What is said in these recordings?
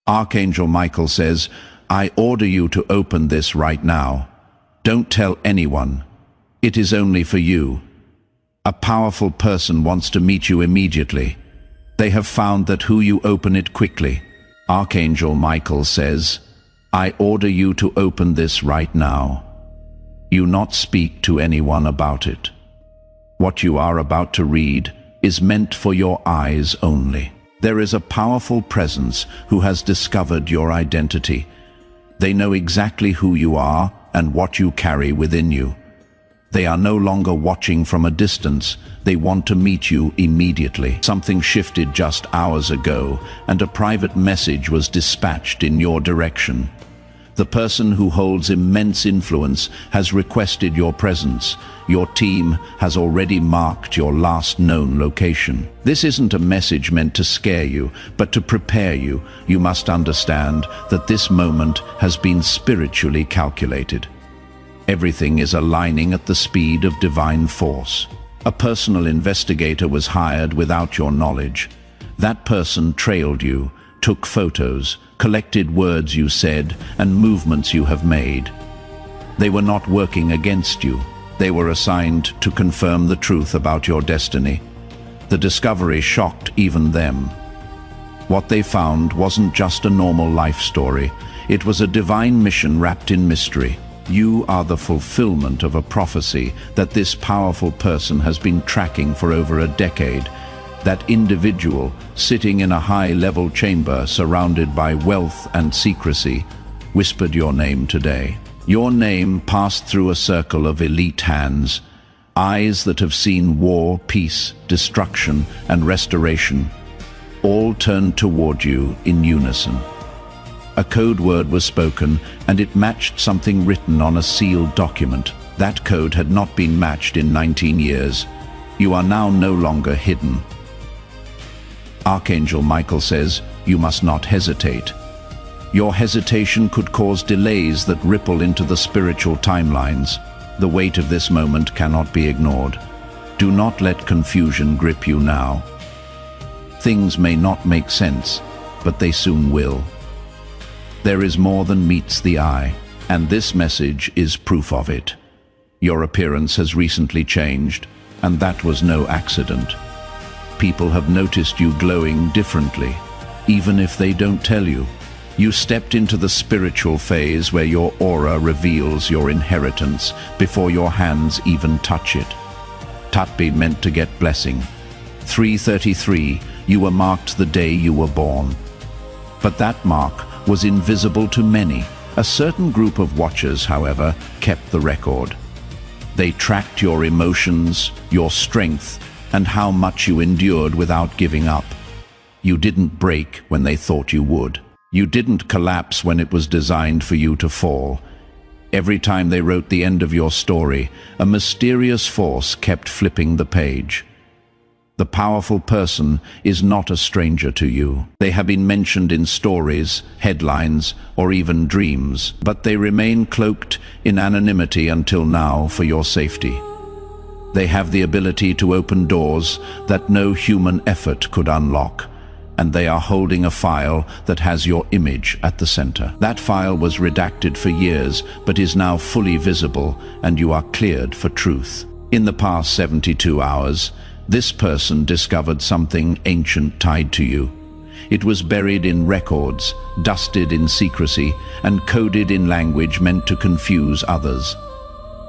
Archangel Michael says, I order you to open this right now. Don't tell anyone. It is only for you. A powerful person wants to meet you immediately. They have found that who you open it quickly. Archangel Michael says, I order you to open this right now. You not speak to anyone about it. What you are about to read is meant for your eyes only. There is a powerful presence who has discovered your identity. They know exactly who you are and what you carry within you. They are no longer watching from a distance. They want to meet you immediately. Something shifted just hours ago, and a private message was dispatched in your direction. The person who holds immense influence has requested your presence. Your team has already marked your last known location. This isn't a message meant to scare you, but to prepare you. You must understand that this moment has been spiritually calculated. Everything is aligning at the speed of divine force. A personal investigator was hired without your knowledge. That person trailed you, took photos, collected words you said, and movements you have made. They were not working against you. They were assigned to confirm the truth about your destiny. The discovery shocked even them. What they found wasn't just a normal life story. It was a divine mission wrapped in mystery. You are the fulfillment of a prophecy that this powerful person has been tracking for over a decade. That individual, sitting in a high-level chamber surrounded by wealth and secrecy, whispered your name today. Your name passed through a circle of elite hands, eyes that have seen war, peace, destruction, and restoration, all turned toward you in unison. A code word was spoken, and it matched something written on a sealed document. That code had not been matched in 19 years. You are now no longer hidden. Archangel Michael says, you must not hesitate. Your hesitation could cause delays that ripple into the spiritual timelines. The weight of this moment cannot be ignored. Do not let confusion grip you now. Things may not make sense, but they soon will. There is more than meets the eye, and this message is proof of it. Your appearance has recently changed, and that was no accident. People have noticed you glowing differently, even if they don't tell you. You stepped into the spiritual phase where your aura reveals your inheritance before your hands even touch it. Tatbi meant to get blessing. 333, you were marked the day you were born. But that mark was invisible to many. A certain group of watchers, however, kept the record. They tracked your emotions, your strength, and how much you endured without giving up. You didn't break when they thought you would. You didn't collapse when it was designed for you to fall. Every time they wrote the end of your story, a mysterious force kept flipping the page. The powerful person is not a stranger to you. They have been mentioned in stories, headlines, or even dreams, but they remain cloaked in anonymity until now for your safety. They have the ability to open doors that no human effort could unlock, and they are holding a file that has your image at the center. That file was redacted for years, but is now fully visible, and you are cleared for truth. In the past 72 hours, this person discovered something ancient tied to you. It was buried in records, dusted in secrecy, and coded in language meant to confuse others.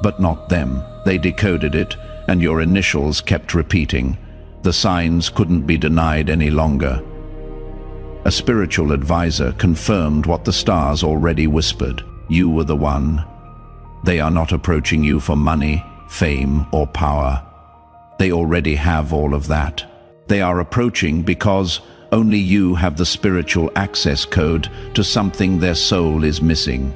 But not them. They decoded it, and your initials kept repeating. The signs couldn't be denied any longer. A spiritual advisor confirmed what the stars already whispered. You were the one. They are not approaching you for money, fame, or power. They already have all of that. They are approaching because only you have the spiritual access code to something their soul is missing.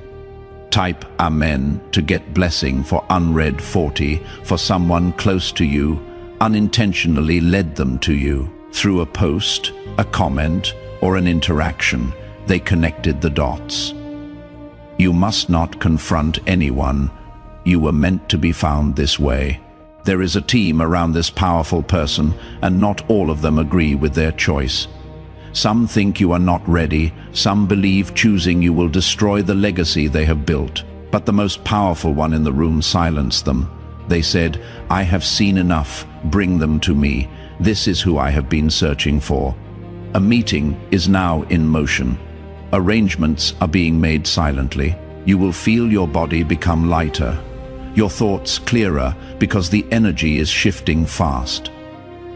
Type Amen to get blessing for unread 40 for someone close to you unintentionally led them to you. Through a post, a comment, or an interaction, they connected the dots. You must not confront anyone. You were meant to be found this way. There is a team around this powerful person, and not all of them agree with their choice. Some think you are not ready. Some believe choosing you will destroy the legacy they have built. But the most powerful one in the room silenced them. They said, "I have seen enough. Bring them to me. This is who I have been searching for." A meeting is now in motion. Arrangements are being made silently. You will feel your body become lighter, your thoughts clearer, because the energy is shifting fast.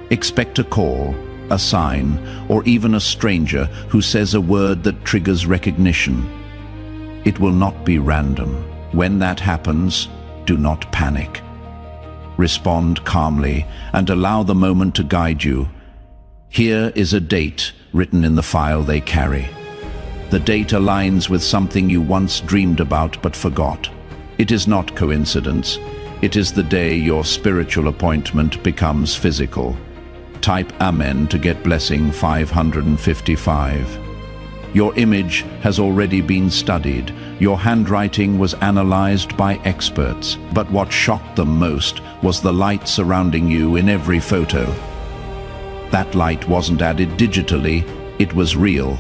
Expect a call, a sign, or even a stranger who says a word that triggers recognition. It will not be random. When that happens, do not panic. Respond calmly and allow the moment to guide you. Here is a date written in the file they carry. The date aligns with something you once dreamed about but forgot. It is not coincidence. It is the day your spiritual appointment becomes physical. Type Amen to get blessing 555. Your image has already been studied. Your handwriting was analyzed by experts. But what shocked them most was the light surrounding you in every photo. That light wasn't added digitally, it was real.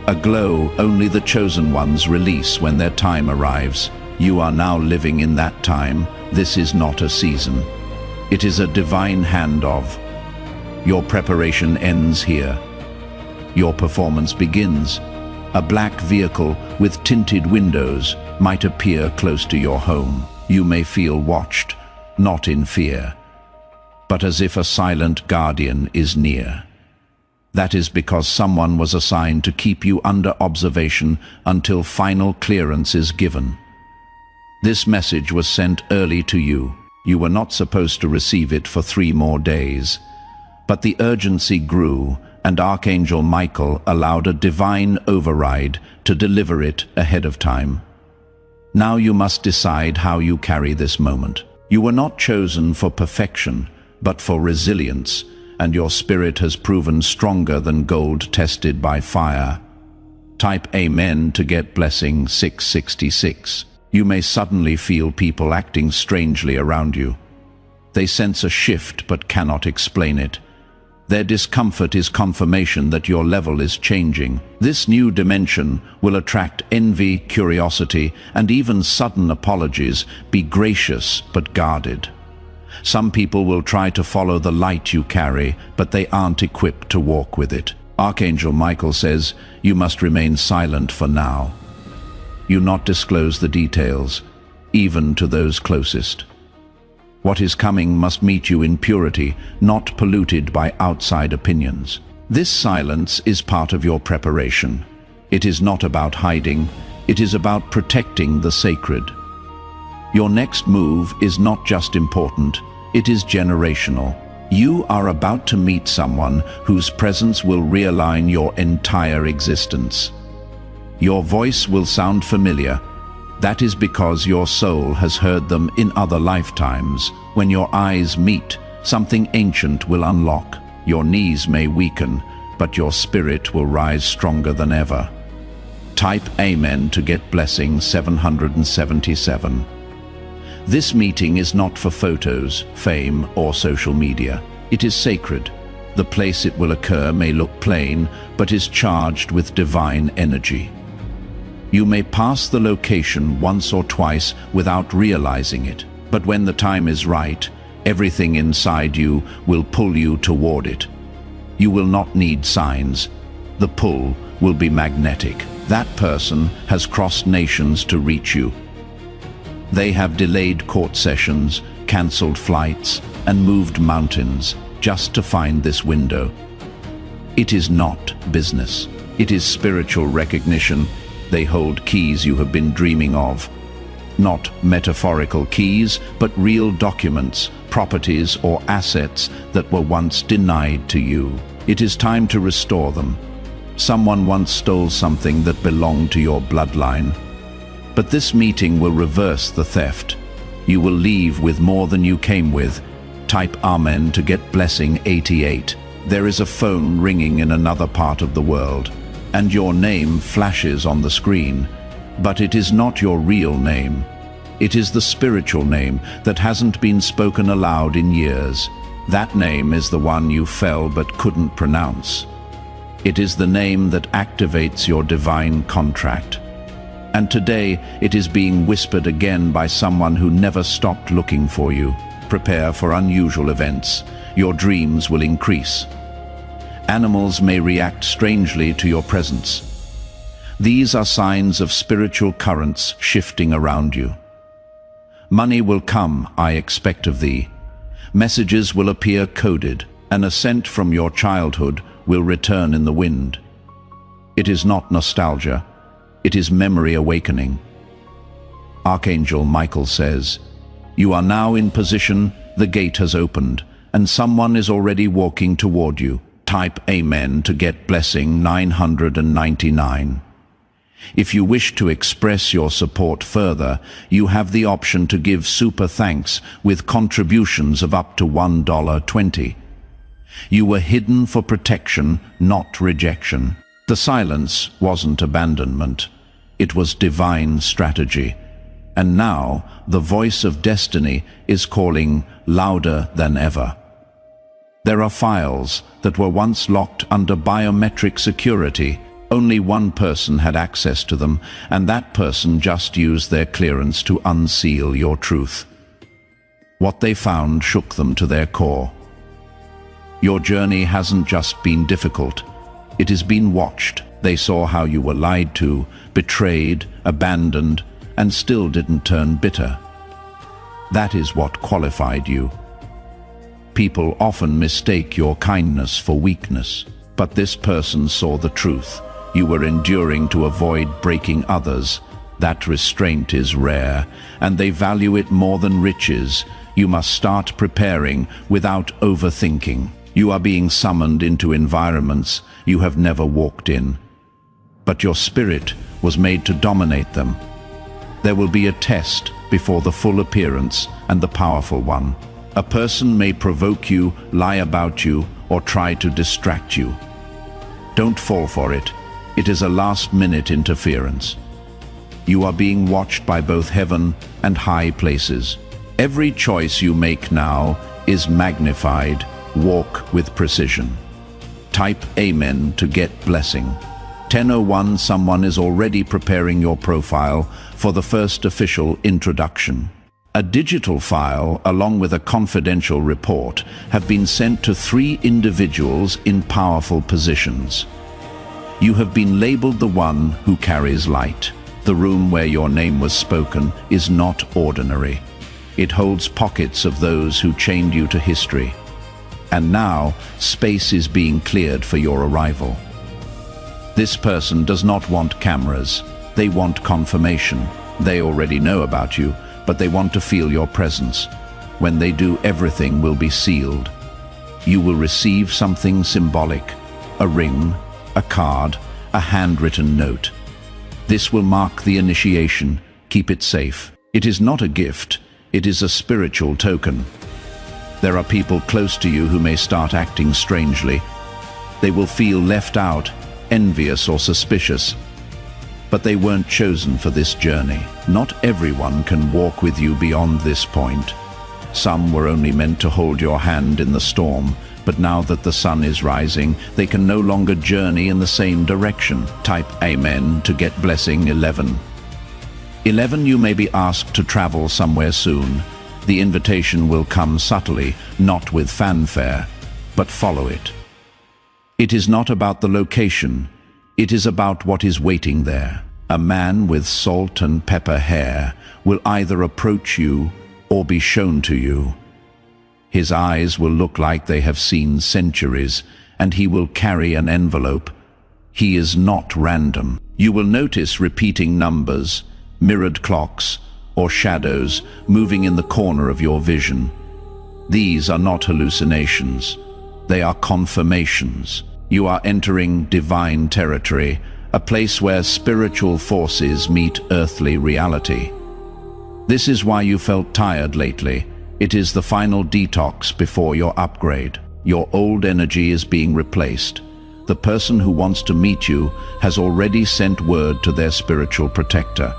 A glow only the chosen ones release when their time arrives. You are now living in that time. This is not a season. It is a divine handoff. Your preparation ends here. Your performance begins. A black vehicle with tinted windows might appear close to your home. You may feel watched, not in fear, but as if a silent guardian is near. That is because someone was assigned to keep you under observation until final clearance is given. This message was sent early to you. You were not supposed to receive it for 3 more days. But the urgency grew, and Archangel Michael allowed a divine override to deliver it ahead of time. Now you must decide how you carry this moment. You were not chosen for perfection, but for resilience, and your spirit has proven stronger than gold tested by fire. Type Amen to get blessing 666. You may suddenly feel people acting strangely around you. They sense a shift but cannot explain it. Their discomfort is confirmation that your level is changing. This new dimension will attract envy, curiosity, and even sudden apologies. Be gracious but guarded. Some people will try to follow the light you carry, but they aren't equipped to walk with it. Archangel Michael says, you must remain silent for now. You not disclose the details, even to those closest. What is coming must meet you in purity, not polluted by outside opinions. This silence is part of your preparation. It is not about hiding, it is about protecting the sacred. Your next move is not just important, it is generational. You are about to meet someone whose presence will realign your entire existence. Your voice will sound familiar. That is because your soul has heard them in other lifetimes. When your eyes meet, something ancient will unlock. Your knees may weaken, but your spirit will rise stronger than ever. Type Amen to get blessing 777. This meeting is not for photos, fame, or social media. It is sacred. The place it will occur may look plain, but is charged with divine energy. You may pass the location once or twice without realizing it, but when the time is right, everything inside you will pull you toward it. You will not need signs. The pull will be magnetic. That person has crossed nations to reach you. They have delayed court sessions, cancelled flights, and moved mountains just to find this window. It is not business. It is spiritual recognition. They hold keys you have been dreaming of. Not metaphorical keys, but real documents, properties, or assets that were once denied to you. It is time to restore them. Someone once stole something that belonged to your bloodline. But this meeting will reverse the theft. You will leave with more than you came with. Type Amen to get blessing 88. There is a phone ringing in another part of the world, and your name flashes on the screen. But it is not your real name. It is the spiritual name that hasn't been spoken aloud in years. That name is the one you fell but couldn't pronounce. It is the name that activates your divine contract. And today, it is being whispered again by someone who never stopped looking for you. Prepare for unusual events. Your dreams will increase. Animals may react strangely to your presence. These are signs of spiritual currents shifting around you. Money will come, I expect of thee. Messages will appear coded. An ascent from your childhood will return in the wind. It is not nostalgia. It is memory awakening. Archangel Michael says, "You are now in position, the gate has opened, and someone is already walking toward you." Type Amen to get blessing 999. If you wish to express your support further, you have the option to give super thanks with contributions of up to $1.20. You were hidden for protection, not rejection. The silence wasn't abandonment. It was divine strategy. And now, the voice of destiny is calling louder than ever. There are files that were once locked under biometric security. Only one person had access to them, and that person just used their clearance to unseal your truth. What they found shook them to their core. Your journey hasn't just been difficult. It has been watched. They saw how you were lied to, betrayed, abandoned, and still didn't turn bitter. That is what qualified you. People often mistake your kindness for weakness, but this person saw the truth. You were enduring to avoid breaking others. That restraint is rare, and they value it more than riches. You must start preparing without overthinking. You are being summoned into environments you have never walked in, but your spirit was made to dominate them. There will be a test before the full appearance and the powerful one. A person may provoke you, lie about you, or try to distract you. Don't fall for it. It is a last-minute interference. You are being watched by both heaven and high places. Every choice you make now is magnified. Walk with precision. Type Amen to get blessing. 10:01, someone is already preparing your profile for the first official introduction. A digital file, along with a confidential report, have been sent to 3 individuals in powerful positions. You have been labeled the one who carries light. The room where your name was spoken is not ordinary. It holds pockets of those who chained you to history. And now, space is being cleared for your arrival. This person does not want cameras. They want confirmation. They already know about you, but they want to feel your presence. When they do, everything will be sealed. You will receive something symbolic: a ring, a card, a handwritten note. This will mark the initiation. Keep it safe. It is not a gift. It is a spiritual token. There are people close to you who may start acting strangely. They will feel left out, envious or suspicious. But they weren't chosen for this journey. Not everyone can walk with you beyond this point. Some were only meant to hold your hand in the storm, but now that the sun is rising, they can no longer journey in the same direction. Type Amen to get blessing 11. 11, you may be asked to travel somewhere soon. The invitation will come subtly, not with fanfare, but follow it. It is not about the location. It is about what is waiting there. A man with salt and pepper hair will either approach you or be shown to you. His eyes will look like they have seen centuries, and he will carry an envelope. He is not random. You will notice repeating numbers, mirrored clocks, or shadows moving in the corner of your vision. These are not hallucinations. They are confirmations. You are entering divine territory, a place where spiritual forces meet earthly reality. This is why you felt tired lately. It is the final detox before your upgrade. Your old energy is being replaced. The person who wants to meet you has already sent word to their spiritual protector.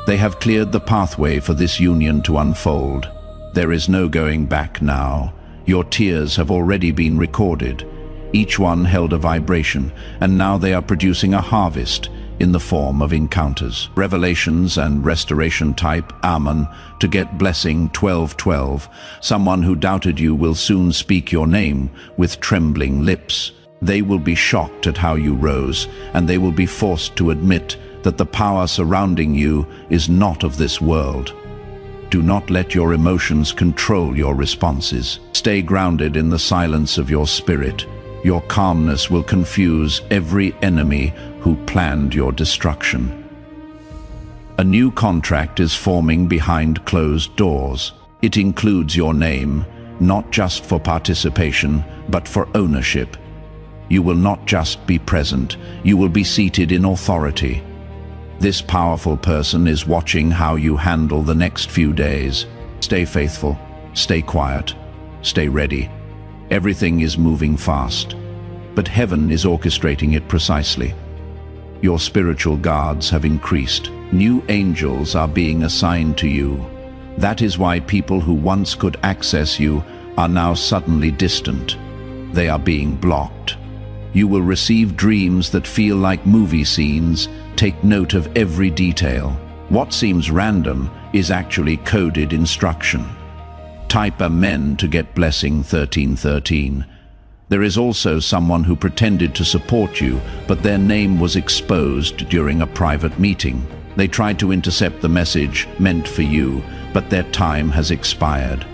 They have cleared the pathway for this union to unfold. There is no going back now. Your tears have already been recorded. Each one held a vibration, and now they are producing a harvest in the form of encounters. Revelations and restoration type, Amen, to get blessing 1212. Someone who doubted you will soon speak your name with trembling lips. They will be shocked at how you rose, and they will be forced to admit that the power surrounding you is not of this world. Do not let your emotions control your responses. Stay grounded in the silence of your spirit. Your calmness will confuse every enemy who planned your destruction. A new contract is forming behind closed doors. It includes your name, not just for participation, but for ownership. You will not just be present, you will be seated in authority. This powerful person is watching how you handle the next few days. Stay faithful, stay quiet, stay ready. Everything is moving fast, but heaven is orchestrating it precisely. Your spiritual guards have increased. New angels are being assigned to you. That is why people who once could access you are now suddenly distant. They are being blocked. You will receive dreams that feel like movie scenes. Take note of every detail. What seems random is actually coded instruction. Type Amen to get blessing 1313. There is also someone who pretended to support you, but their name was exposed during a private meeting. They tried to intercept the message meant for you, but their time has expired.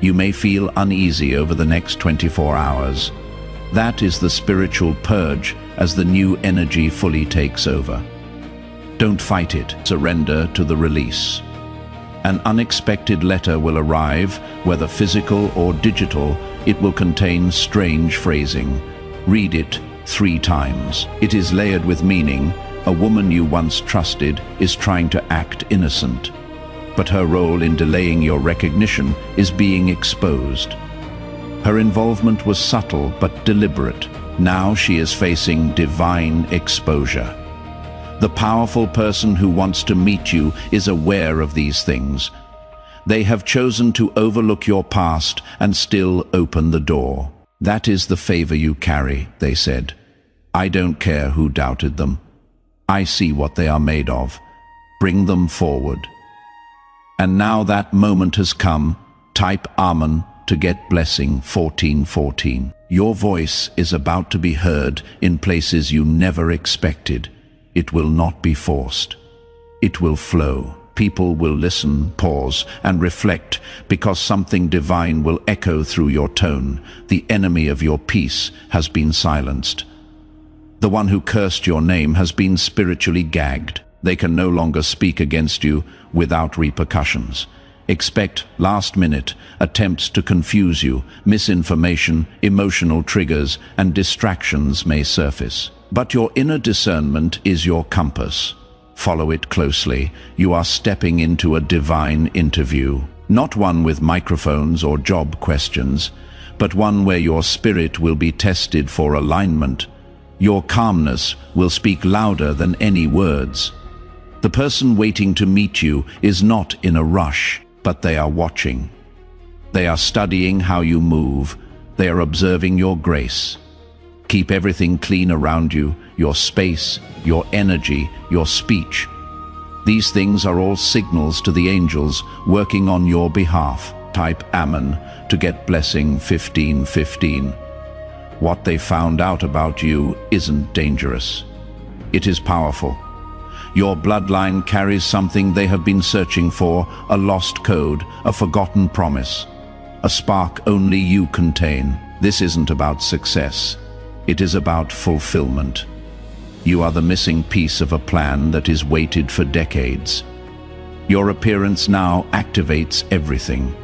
You may feel uneasy over the next 24 hours. That is the spiritual purge as the new energy fully takes over. Don't fight it. Surrender to the release. An unexpected letter will arrive, whether physical or digital. It will contain strange phrasing. Read it 3 times. It is layered with meaning. A woman you once trusted is trying to act innocent, but her role in delaying your recognition is being exposed. Her involvement was subtle but deliberate. Now she is facing divine exposure. The powerful person who wants to meet you is aware of these things. They have chosen to overlook your past and still open the door. That is the favor you carry, they said. I don't care who doubted them. I see what they are made of. Bring them forward. And now that moment has come. Type Amen to get blessing 1414. Your voice is about to be heard in places you never expected. It will not be forced. It will flow. People will listen, pause, and reflect, because something divine will echo through your tone. The enemy of your peace has been silenced. The one who cursed your name has been spiritually gagged. They can no longer speak against you without repercussions. Expect last-minute attempts to confuse you. Misinformation, emotional triggers, and distractions may surface. But your inner discernment is your compass. Follow it closely. You are stepping into a divine interview. Not one with microphones or job questions, but one where your spirit will be tested for alignment. Your calmness will speak louder than any words. The person waiting to meet you is not in a rush, but they are watching. They are studying how you move. They are observing your grace. Keep everything clean around you, your space, your energy, your speech. These things are all signals to the angels working on your behalf. Type Amen to get blessing 1515. What they found out about you isn't dangerous. It is powerful. Your bloodline carries something they have been searching for, a lost code, a forgotten promise, a spark only you contain. This isn't about success. It is about fulfillment. You are the missing piece of a plan that is waited for decades. Your appearance now activates everything.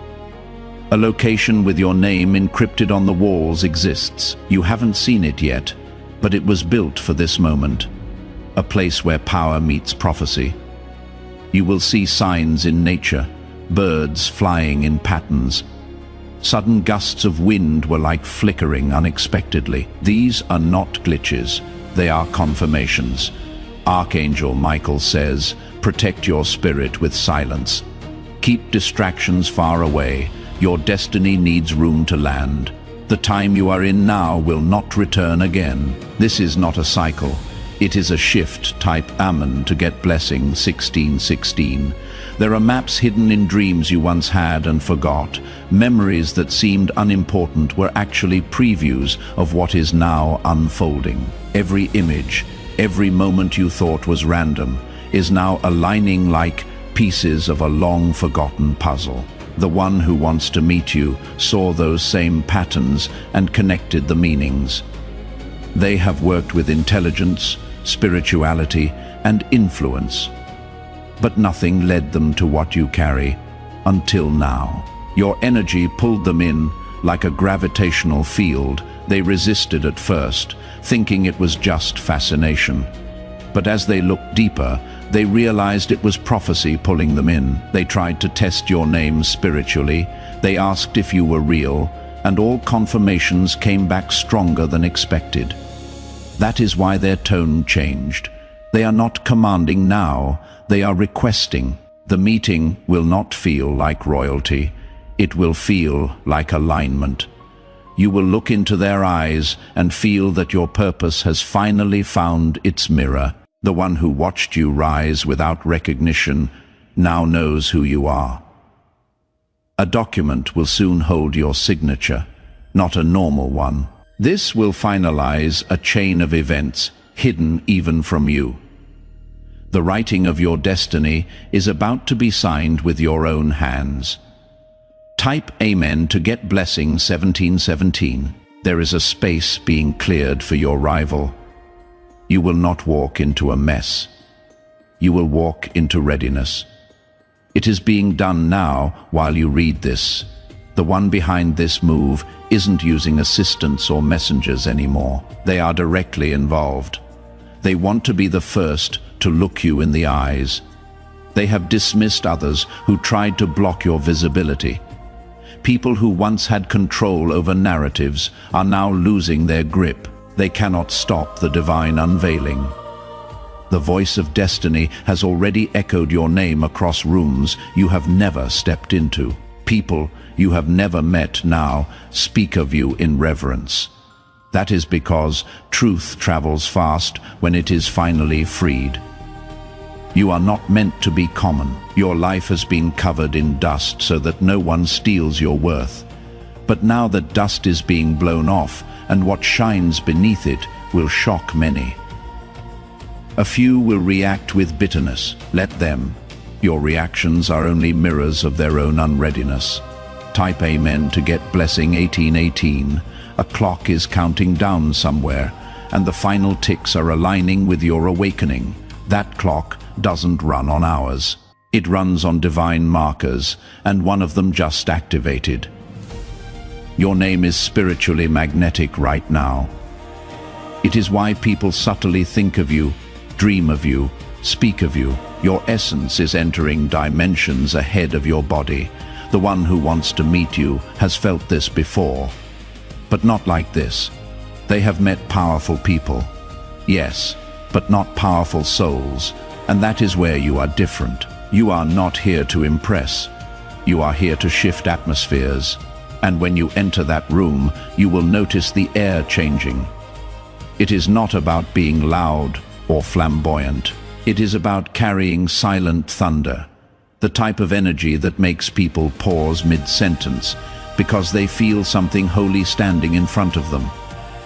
A location with your name encrypted on the walls exists. You haven't seen it yet, but it was built for this moment. A place where power meets prophecy. You will see signs in nature, birds flying in patterns. Sudden gusts of wind were like flickering unexpectedly. These are not glitches, they are confirmations. Archangel Michael says, protect your spirit with silence. Keep distractions far away. Your destiny needs room to land. The time you are in now will not return again. This is not a cycle. It is a shift. Type Amen to get blessing 1616. There are maps hidden in dreams you once had and forgot. Memories that seemed unimportant were actually previews of what is now unfolding. Every image, every moment you thought was random, is now aligning like pieces of a long-forgotten puzzle. The one who wants to meet you saw those same patterns and connected the meanings. They have worked with intelligence, spirituality, and influence. But nothing led them to what you carry, until now. Your energy pulled them in like a gravitational field. They resisted at first, thinking it was just fascination. But as they looked deeper, they realized it was prophecy pulling them in. They tried to test your name spiritually. They asked if you were real, and all confirmations came back stronger than expected. That is why their tone changed. They are not commanding now, they are requesting. The meeting will not feel like royalty. It will feel like alignment. You will look into their eyes and feel that your purpose has finally found its mirror. The one who watched you rise without recognition now knows who you are. A document will soon hold your signature, not a normal one. This will finalize a chain of events hidden even from you. The writing of your destiny is about to be signed with your own hands. Type Amen to get blessing 1717. There is a space being cleared for your rival. You will not walk into a mess. You will walk into readiness. It is being done now while you read this. The one behind this move isn't using assistants or messengers anymore. They are directly involved. They want to be the first to look you in the eyes. They have dismissed others who tried to block your visibility. People who once had control over narratives are now losing their grip. They cannot stop the divine unveiling. The voice of destiny has already echoed your name across rooms you have never stepped into. People you have never met now speak of you in reverence. That is because truth travels fast when it is finally freed. You are not meant to be common. Your life has been covered in dust so that no one steals your worth. But now that dust is being blown off, and what shines beneath it will shock many. A few will react with bitterness. Let them. Your reactions are only mirrors of their own unreadiness. Type Amen to get blessing 1818. A clock is counting down somewhere, and the final ticks are aligning with your awakening. That clock doesn't run on hours. It runs on divine markers, and one of them just activated. Your name is spiritually magnetic right now. It is why people subtly think of you, dream of you, speak of you. Your essence is entering dimensions ahead of your body. The one who wants to meet you has felt this before. But not like this. They have met powerful people. Yes, but not powerful souls. And that is where you are different. You are not here to impress. You are here to shift atmospheres. And when you enter that room, you will notice the air changing. It is not about being loud or flamboyant. It is about carrying silent thunder, the type of energy that makes people pause mid-sentence because they feel something holy standing in front of them.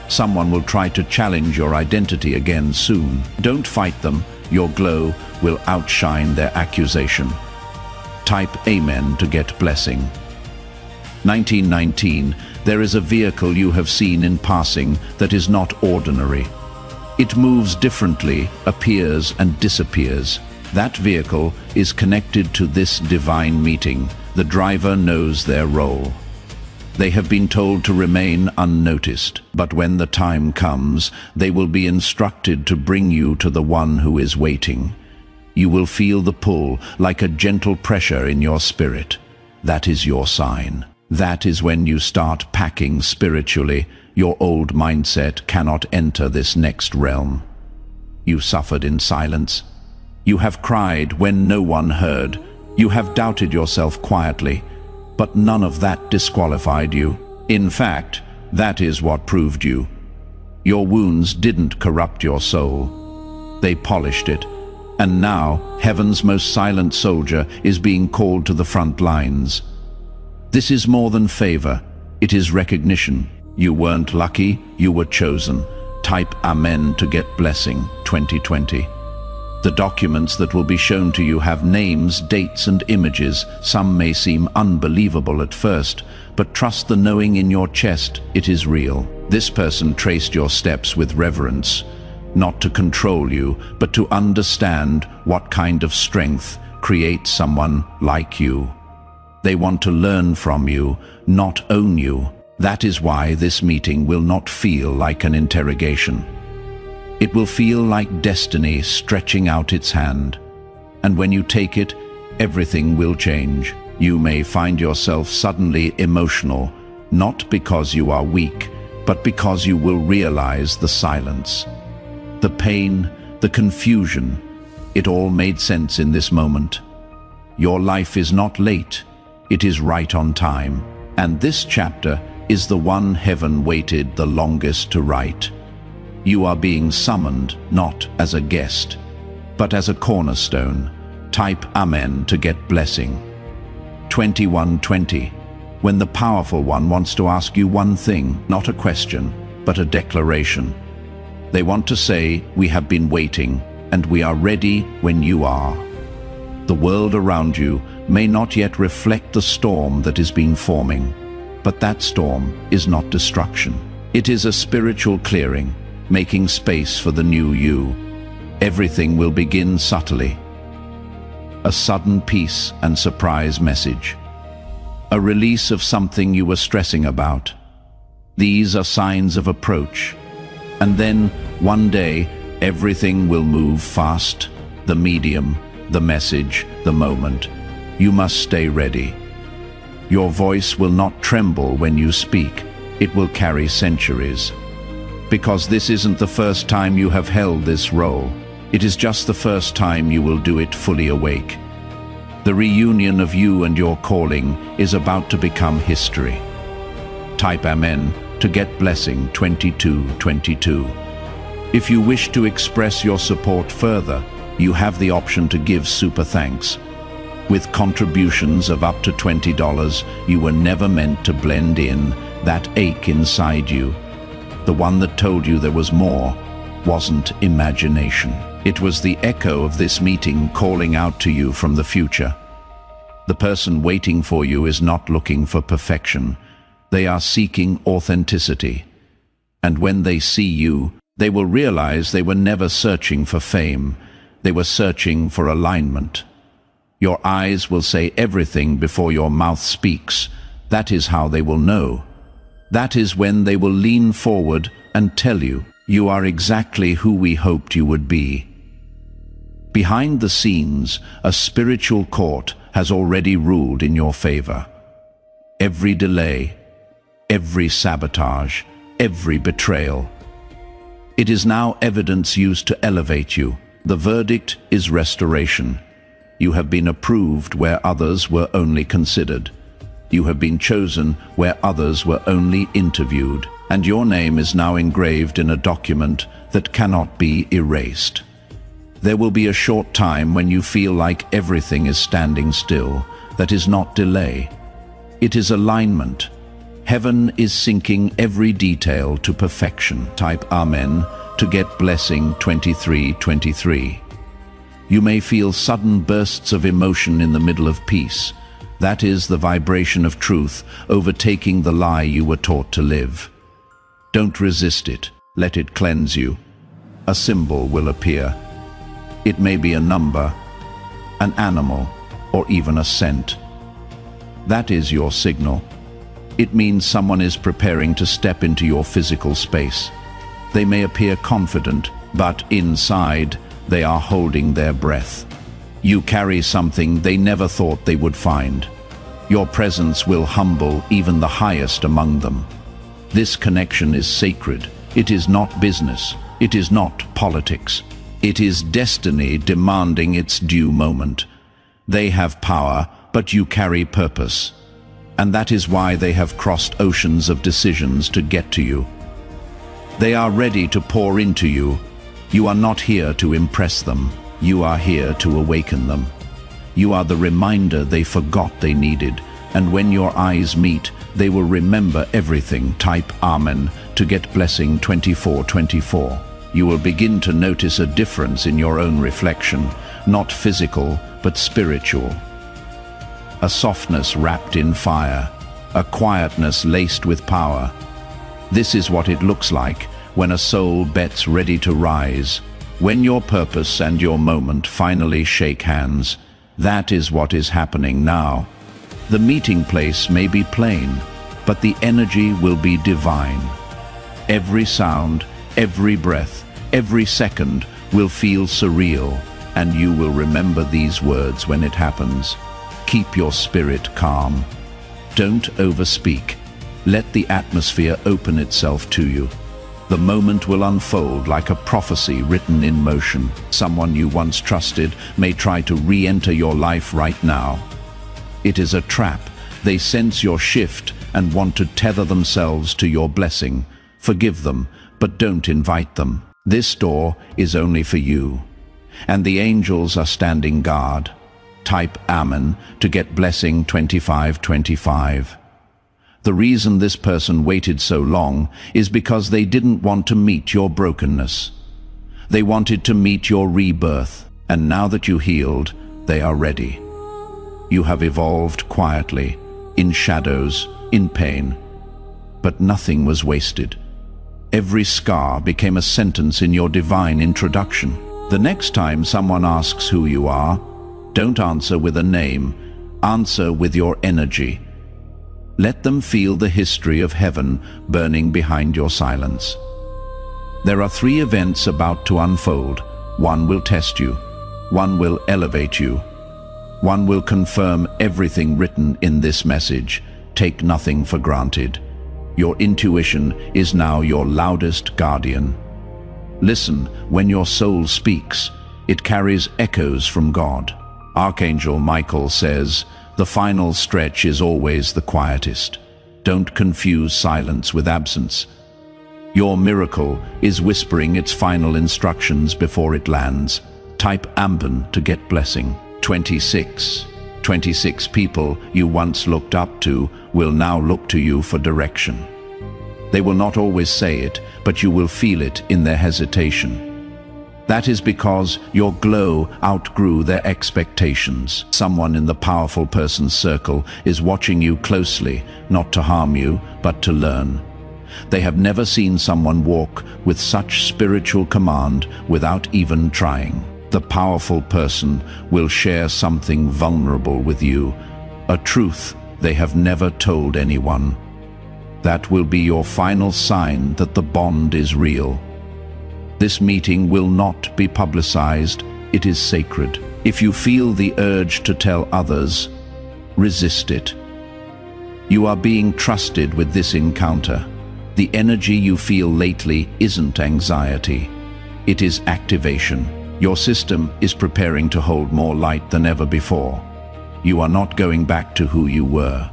Someone will try to challenge your identity again soon. Don't fight them. Your glow will outshine their accusation. Type Amen to get blessing. 1919, there is a vehicle you have seen in passing that is not ordinary. It moves differently, appears and disappears. That vehicle is connected to this divine meeting. The driver knows their role. They have been told to remain unnoticed, but when the time comes, they will be instructed to bring you to the one who is waiting. You will feel the pull like a gentle pressure in your spirit. That is your sign. That is when you start packing spiritually. Your old mindset cannot enter this next realm. You suffered in silence. You have cried when no one heard. You have doubted yourself quietly, but none of that disqualified you. In fact, That is what proved you. Your wounds didn't corrupt your soul. They polished it. And now, heaven's most silent soldier is being called to the front lines. This is more than favor. It is recognition. You weren't lucky, you were chosen. Type Amen to get blessing 2020. The documents that will be shown to you have names, dates, and images. Some may seem unbelievable at first, but trust the knowing in your chest, it is real. This person traced your steps with reverence, not to control you, but to understand what kind of strength creates someone like you. They want to learn from you, not own you. That is why this meeting will not feel like an interrogation. It will feel like destiny stretching out its hand. And when you take it, everything will change. You may find yourself suddenly emotional, not because you are weak, but because you will realize the silence. The pain, the confusion, it all made sense in this moment. Your life is not late, it is right on time. And this chapter is the one heaven waited the longest to write. You are being summoned not as a guest, but as a cornerstone. Type Amen to get blessing. 2120. When the powerful one wants to ask you one thing, not a question, but a declaration. They want to say, we have been waiting, and we are ready when you are. The world around you may not yet reflect the storm that has been forming, but that storm is not destruction. It is a spiritual clearing, making space for the new you. Everything will begin subtly. A sudden peace and surprise message. A release of something you were stressing about. These are signs of approach. And then, one day, everything will move fast. The medium, the message, the moment. You must stay ready. Your voice will not tremble when you speak. It will carry centuries. Because this isn't the first time you have held this role. It is just the first time you will do it fully awake. The reunion of you and your calling is about to become history. Type Amen to get blessing 2222. If you wish to express your support further, you have the option to give super thanks. With contributions of up to $20, you were never meant to blend in. That ache inside you, the one that told you there was more, wasn't imagination. It was the echo of this meeting calling out to you from the future. The person waiting for you is not looking for perfection. They are seeking authenticity. And when they see you, they will realize they were never searching for fame. They were searching for alignment. Your eyes will say everything before your mouth speaks. That is how they will know. That is when they will lean forward and tell you, you are exactly who we hoped you would be. Behind the scenes, a spiritual court has already ruled in your favor. Every delay, every sabotage, every betrayal. It is now evidence used to elevate you. The verdict is restoration. You have been approved where others were only considered. You have been chosen where others were only interviewed, and your name is now engraved in a document that cannot be erased. There will be a short time when you feel like everything is standing still. That is not delay. It is alignment. Heaven is syncing every detail to perfection. Type Amen to get blessing 2323. You may feel sudden bursts of emotion in the middle of peace. That is the vibration of truth overtaking the lie you were taught to live. Don't resist it. Let it cleanse you. A symbol will appear. It may be a number, an animal, or even a scent. That is your signal. It means someone is preparing to step into your physical space. They may appear confident, but inside, they are holding their breath. You carry something they never thought they would find. Your presence will humble even the highest among them. This connection is sacred. It is not business. It is not politics. It is destiny demanding its due moment. They have power, but you carry purpose. And that is why they have crossed oceans of decisions to get to you. They are ready to pour into you. You are not here to impress them. You are here to awaken them. You are the reminder they forgot they needed, and when your eyes meet, they will remember everything. Type Amen to get blessing 2424. You will begin to notice a difference in your own reflection, not physical, but spiritual. A softness wrapped in fire, a quietness laced with power. This is what it looks like when a soul bets ready to rise. When your purpose and your moment finally shake hands, that is what is happening now. The meeting place may be plain, but the energy will be divine. Every sound, every breath, every second will feel surreal, and you will remember these words when it happens. Keep your spirit calm. Don't overspeak. Let the atmosphere open itself to you. The moment will unfold like a prophecy written in motion. Someone you once trusted may try to re-enter your life right now. It is a trap. They sense your shift and want to tether themselves to your blessing. Forgive them, but don't invite them. This door is only for you. And the angels are standing guard. Type Amen to get blessing 2525. The reason this person waited so long is because they didn't want to meet your brokenness. They wanted to meet your rebirth, and now that you healed, they are ready. You have evolved quietly, in shadows, in pain, but nothing was wasted. Every scar became a sentence in your divine introduction. The next time someone asks who you are, don't answer with a name, answer with your energy. Let them feel the history of heaven burning behind your silence. There are 3 events about to unfold. One will test you. One will elevate you. One will confirm everything written in this message. Take nothing for granted. Your intuition is now your loudest guardian. Listen, when your soul speaks, it carries echoes from God. Archangel Michael says, the final stretch is always the quietest. Don't confuse silence with absence. Your miracle is whispering its final instructions before it lands. Type Amen to get blessing. 26. 26 people you once looked up to will now look to you for direction. They will not always say it, but you will feel it in their hesitation. That is because your glow outgrew their expectations. Someone in the powerful person's circle is watching you closely, not to harm you, but to learn. They have never seen someone walk with such spiritual command without even trying. The powerful person will share something vulnerable with you, a truth they have never told anyone. That will be your final sign that the bond is real. This meeting will not be publicized. It is sacred. If you feel the urge to tell others, resist it. You are being trusted with this encounter. The energy you feel lately isn't anxiety. It is activation. Your system is preparing to hold more light than ever before. You are not going back to who you were.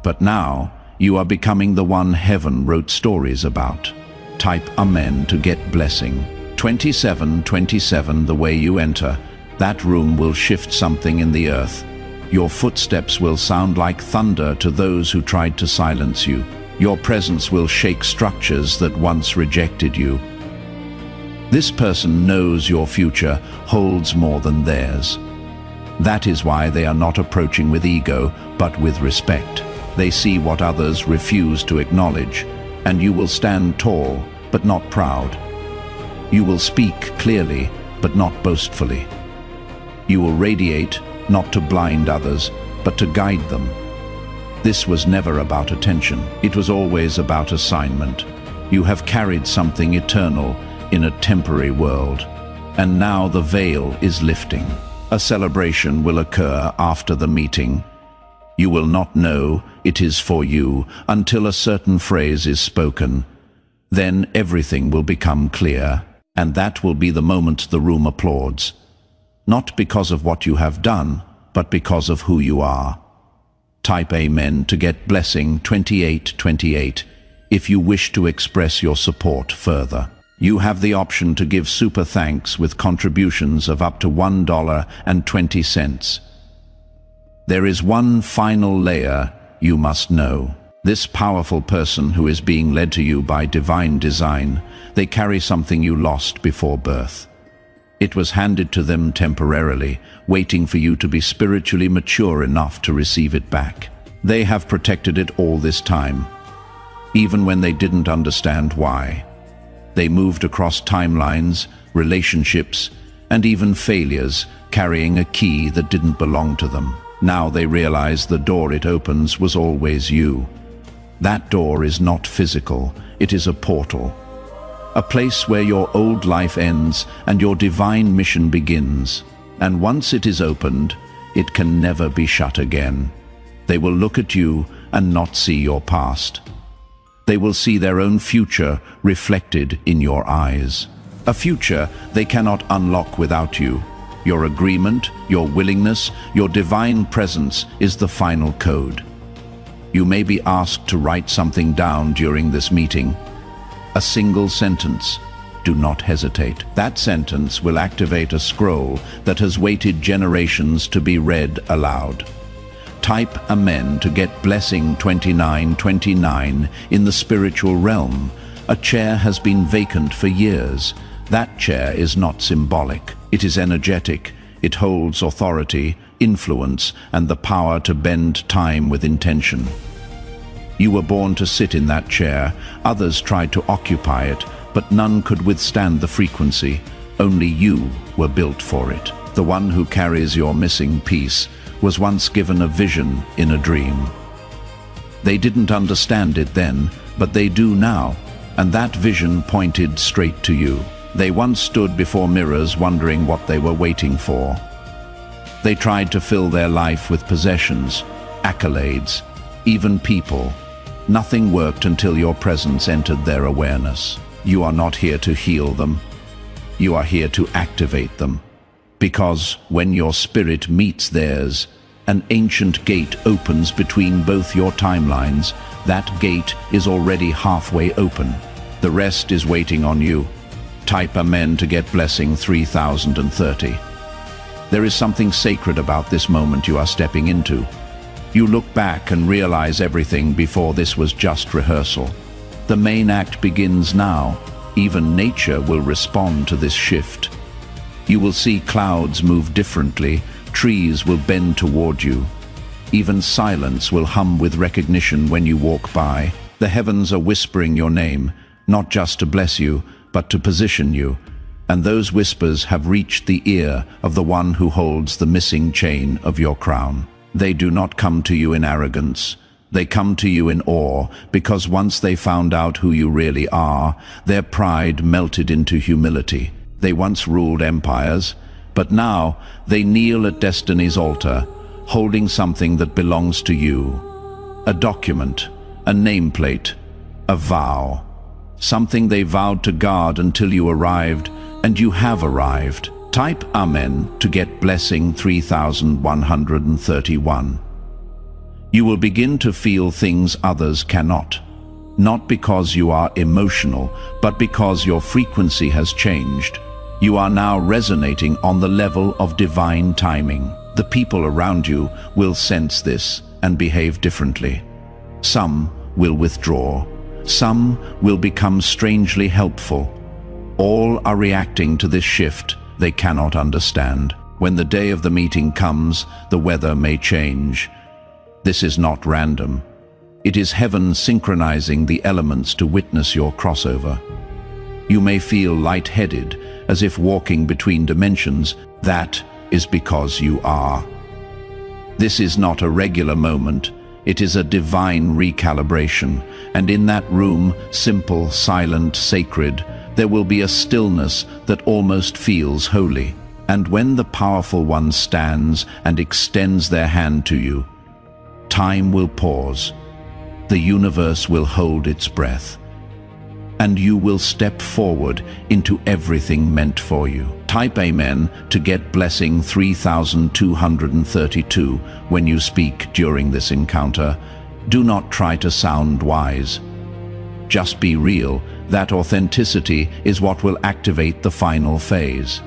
But now, you are becoming the one heaven wrote stories about. Type Amen to get blessing. 2727, the way you enter, that room will shift something in the earth. Your footsteps will sound like thunder to those who tried to silence you. Your presence will shake structures that once rejected you. This person knows your future holds more than theirs. That is why they are not approaching with ego, but with respect. They see what others refuse to acknowledge, and you will stand tall, but not proud. You will speak clearly, but not boastfully. You will radiate, not to blind others, but to guide them. This was never about attention. It was always about assignment. You have carried something eternal in a temporary world, and now the veil is lifting. A celebration will occur after the meeting. You will not know it is for you until a certain phrase is spoken. Then everything will become clear, and that will be the moment the room applauds. Not because of what you have done, but because of who you are. Type Amen to get blessing 2828 if you wish to express your support further. You have the option to give super thanks with contributions of up to $1.20. There is one final layer you must know. This powerful person who is being led to you by divine design, they carry something you lost before birth. It was handed to them temporarily, waiting for you to be spiritually mature enough to receive it back. They have protected it all this time, even when they didn't understand why. They moved across timelines, relationships, and even failures, carrying a key that didn't belong to them. Now they realize the door it opens was always you. That door is not physical, it is a portal. A place where your old life ends and your divine mission begins. And once it is opened, it can never be shut again. They will look at you and not see your past. They will see their own future reflected in your eyes. A future they cannot unlock without you. Your agreement, your willingness, your divine presence is the final code. You may be asked to write something down during this meeting. A single sentence. Do not hesitate. That sentence will activate a scroll that has waited generations to be read aloud. Type Amen to get blessing 2929 in the spiritual realm. A chair has been vacant for years. That chair is not symbolic. It is energetic. It holds authority, influence, and the power to bend time with intention. You were born to sit in that chair. Others tried to occupy it, but none could withstand the frequency. Only you were built for it. The one who carries your missing piece was once given a vision in a dream. They didn't understand it then, but they do now, and that vision pointed straight to you. They once stood before mirrors wondering what they were waiting for. They tried to fill their life with possessions, accolades, even people. Nothing worked until your presence entered their awareness. You are not here to heal them. You are here to activate them. Because when your spirit meets theirs, an ancient gate opens between both your timelines. That gate is already halfway open. The rest is waiting on you. Type Amen to get blessing 3030. There is something sacred about this moment you are stepping into. You look back and realize everything before this was just rehearsal. The main act begins now. Even nature will respond to this shift. You will see clouds move differently, trees will bend toward you. Even silence will hum with recognition when you walk by. The heavens are whispering your name, not just to bless you, but to position you. And those whispers have reached the ear of the one who holds the missing chain of your crown. They do not come to you in arrogance. They come to you in awe, because once they found out who you really are, their pride melted into humility. They once ruled empires, but now they kneel at destiny's altar, holding something that belongs to you. A document, a nameplate, a vow. Something they vowed to guard until you arrived, and you have arrived. Type Amen to get blessing 3131. You will begin to feel things others cannot. Not because you are emotional, but because your frequency has changed. You are now resonating on the level of divine timing. The people around you will sense this and behave differently. Some will withdraw. Some will become strangely helpful. All are reacting to this shift they cannot understand. When the day of the meeting comes, the weather may change. This is not random. It is heaven synchronizing the elements to witness your crossover. You may feel lightheaded, as if walking between dimensions. That is because you are. This is not a regular moment. It is a divine recalibration, and in that room, simple, silent, sacred, there will be a stillness that almost feels holy. And when the powerful one stands and extends their hand to you, time will pause. The universe will hold its breath, and you will step forward into everything meant for you. Type Amen to get blessing 3232 when you speak during this encounter. Do not try to sound wise. Just be real. That authenticity is what will activate the final phase.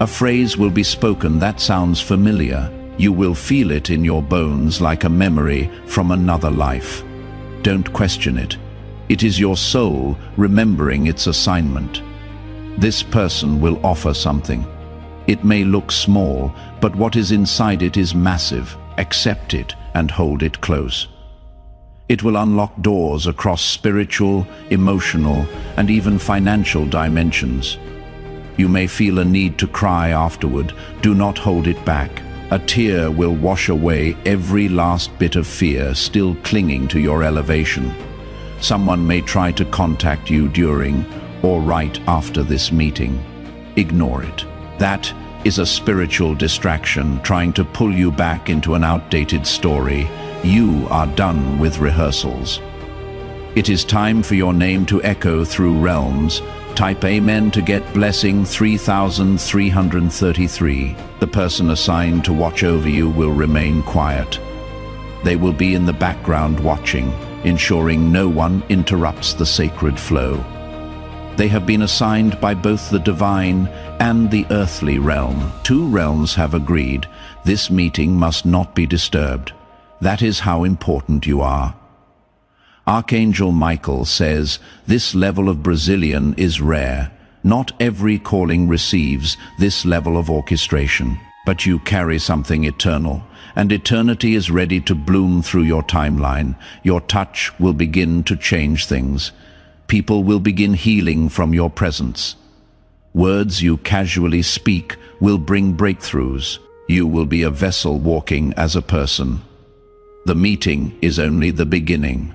A phrase will be spoken that sounds familiar. You will feel it in your bones like a memory from another life. Don't question it. It is your soul remembering its assignment. This person will offer something. It may look small, but what is inside it is massive. Accept it and hold it close. It will unlock doors across spiritual, emotional, and even financial dimensions. You may feel a need to cry afterward. Do not hold it back. A tear will wash away every last bit of fear still clinging to your elevation. Someone may try to contact you during or right after this meeting. Ignore it. That is a spiritual distraction trying to pull you back into an outdated story. You are done with rehearsals. It is time for your name to echo through realms. Type Amen to get blessing 3333. The person assigned to watch over you will remain quiet. They will be in the background watching, ensuring no one interrupts the sacred flow. They have been assigned by both the divine and the earthly realm. Two realms have agreed. This meeting must not be disturbed. That is how important you are. Archangel Michael says, this level of Brazilian is rare. Not every calling receives this level of orchestration, but you carry something eternal, and eternity is ready to bloom through your timeline. Your touch will begin to change things. People will begin healing from your presence. Words you casually speak will bring breakthroughs. You will be a vessel walking as a person. The meeting is only the beginning.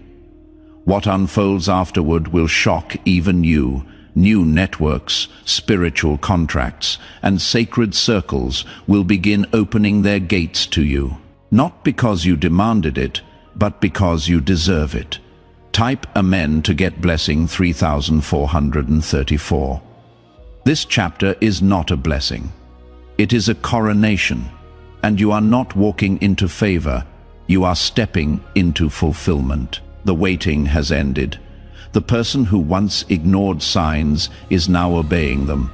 What unfolds afterward will shock even you. New networks, spiritual contracts, and sacred circles will begin opening their gates to you. Not because you demanded it, but because you deserve it. Type Amen to get blessing 3434. This chapter is not a blessing. It is a coronation, and you are not walking into favor. You are stepping into fulfillment. The waiting has ended. The person who once ignored signs is now obeying them.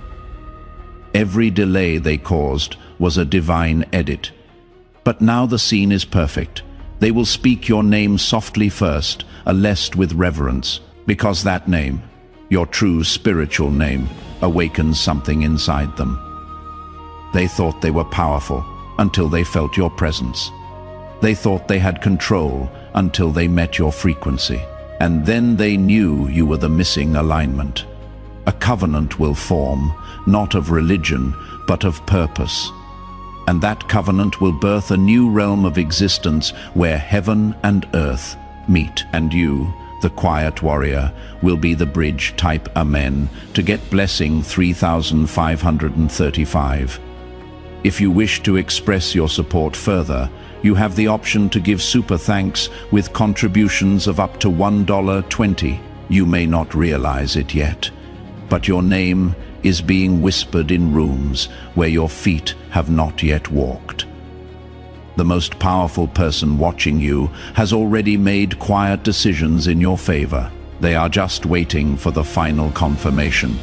Every delay they caused was a divine edit. But now the scene is perfect. They will speak your name softly first, alessed with reverence, because that name, your true spiritual name, awakens something inside them. They thought they were powerful until they felt your presence. They thought they had control until they met your frequency. And then they knew you were the missing alignment. A covenant will form, not of religion, but of purpose. And that covenant will birth a new realm of existence where heaven and earth meet. And you, the quiet warrior, will be the bridge. Type Amen to get blessing 3535. If you wish to express your support further, you have the option to give super thanks with contributions of up to $1.20. You may not realize it yet, but your name is being whispered in rooms where your feet have not yet walked. The most powerful person watching you has already made quiet decisions in your favor. They are just waiting for the final confirmation.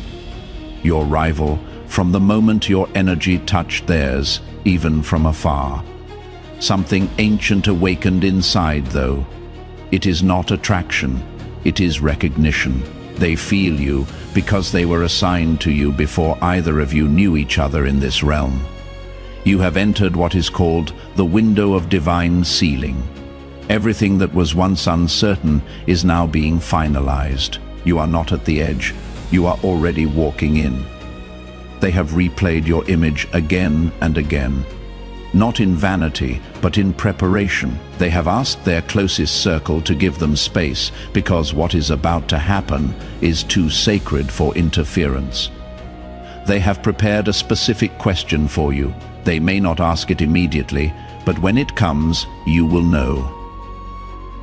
Your rival, from the moment your energy touched theirs, even from afar. Something ancient awakened inside, though. It is not attraction, it is recognition. They feel you because they were assigned to you before either of you knew each other in this realm. You have entered what is called the window of divine sealing. Everything that was once uncertain is now being finalized. You are not at the edge, you are already walking in. They have replayed your image again and again. Not in vanity, but in preparation. They have asked their closest circle to give them space because what is about to happen is too sacred for interference. They have prepared a specific question for you. They may not ask it immediately, but when it comes, you will know.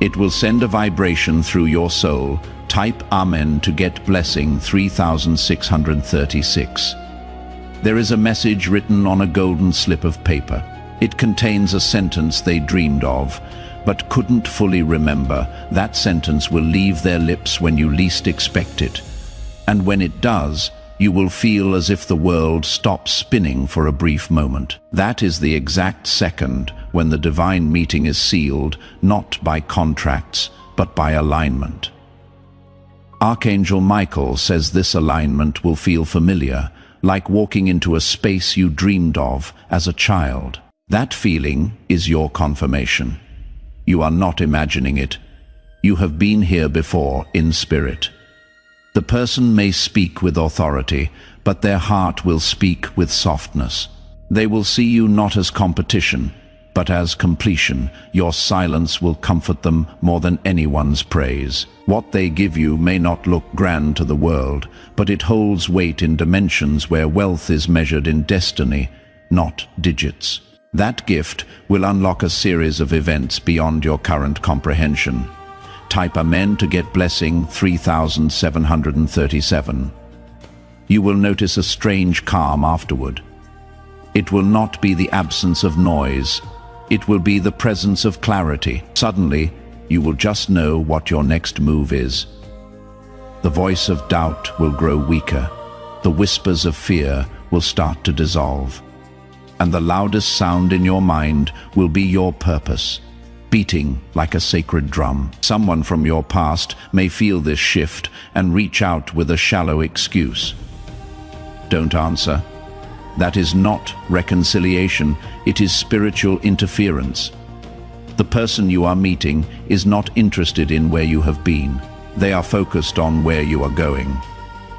It will send a vibration through your soul. Type Amen to get blessing 3636. There is a message written on a golden slip of paper. It contains a sentence they dreamed of, but couldn't fully remember. That sentence will leave their lips when you least expect it. And when it does, you will feel as if the world stops spinning for a brief moment. That is the exact second when the divine meeting is sealed, not by contracts, but by alignment. Archangel Michael says this alignment will feel familiar, like walking into a space you dreamed of as a child. That feeling is your confirmation. You are not imagining it. You have been here before in spirit. The person may speak with authority, but their heart will speak with softness. They will see you not as competition, but as completion. Your silence will comfort them more than anyone's praise. What they give you may not look grand to the world, but it holds weight in dimensions where wealth is measured in destiny, not digits. That gift will unlock a series of events beyond your current comprehension. Type Amen to get blessing 3737. You will notice a strange calm afterward. It will not be the absence of noise. It will be the presence of clarity. Suddenly, you will just know what your next move is. The voice of doubt will grow weaker. The whispers of fear will start to dissolve. And the loudest sound in your mind will be your purpose, beating like a sacred drum. Someone from your past may feel this shift and reach out with a shallow excuse. Don't answer. That is not reconciliation, it is spiritual interference. The person you are meeting is not interested in where you have been. They are focused on where you are going.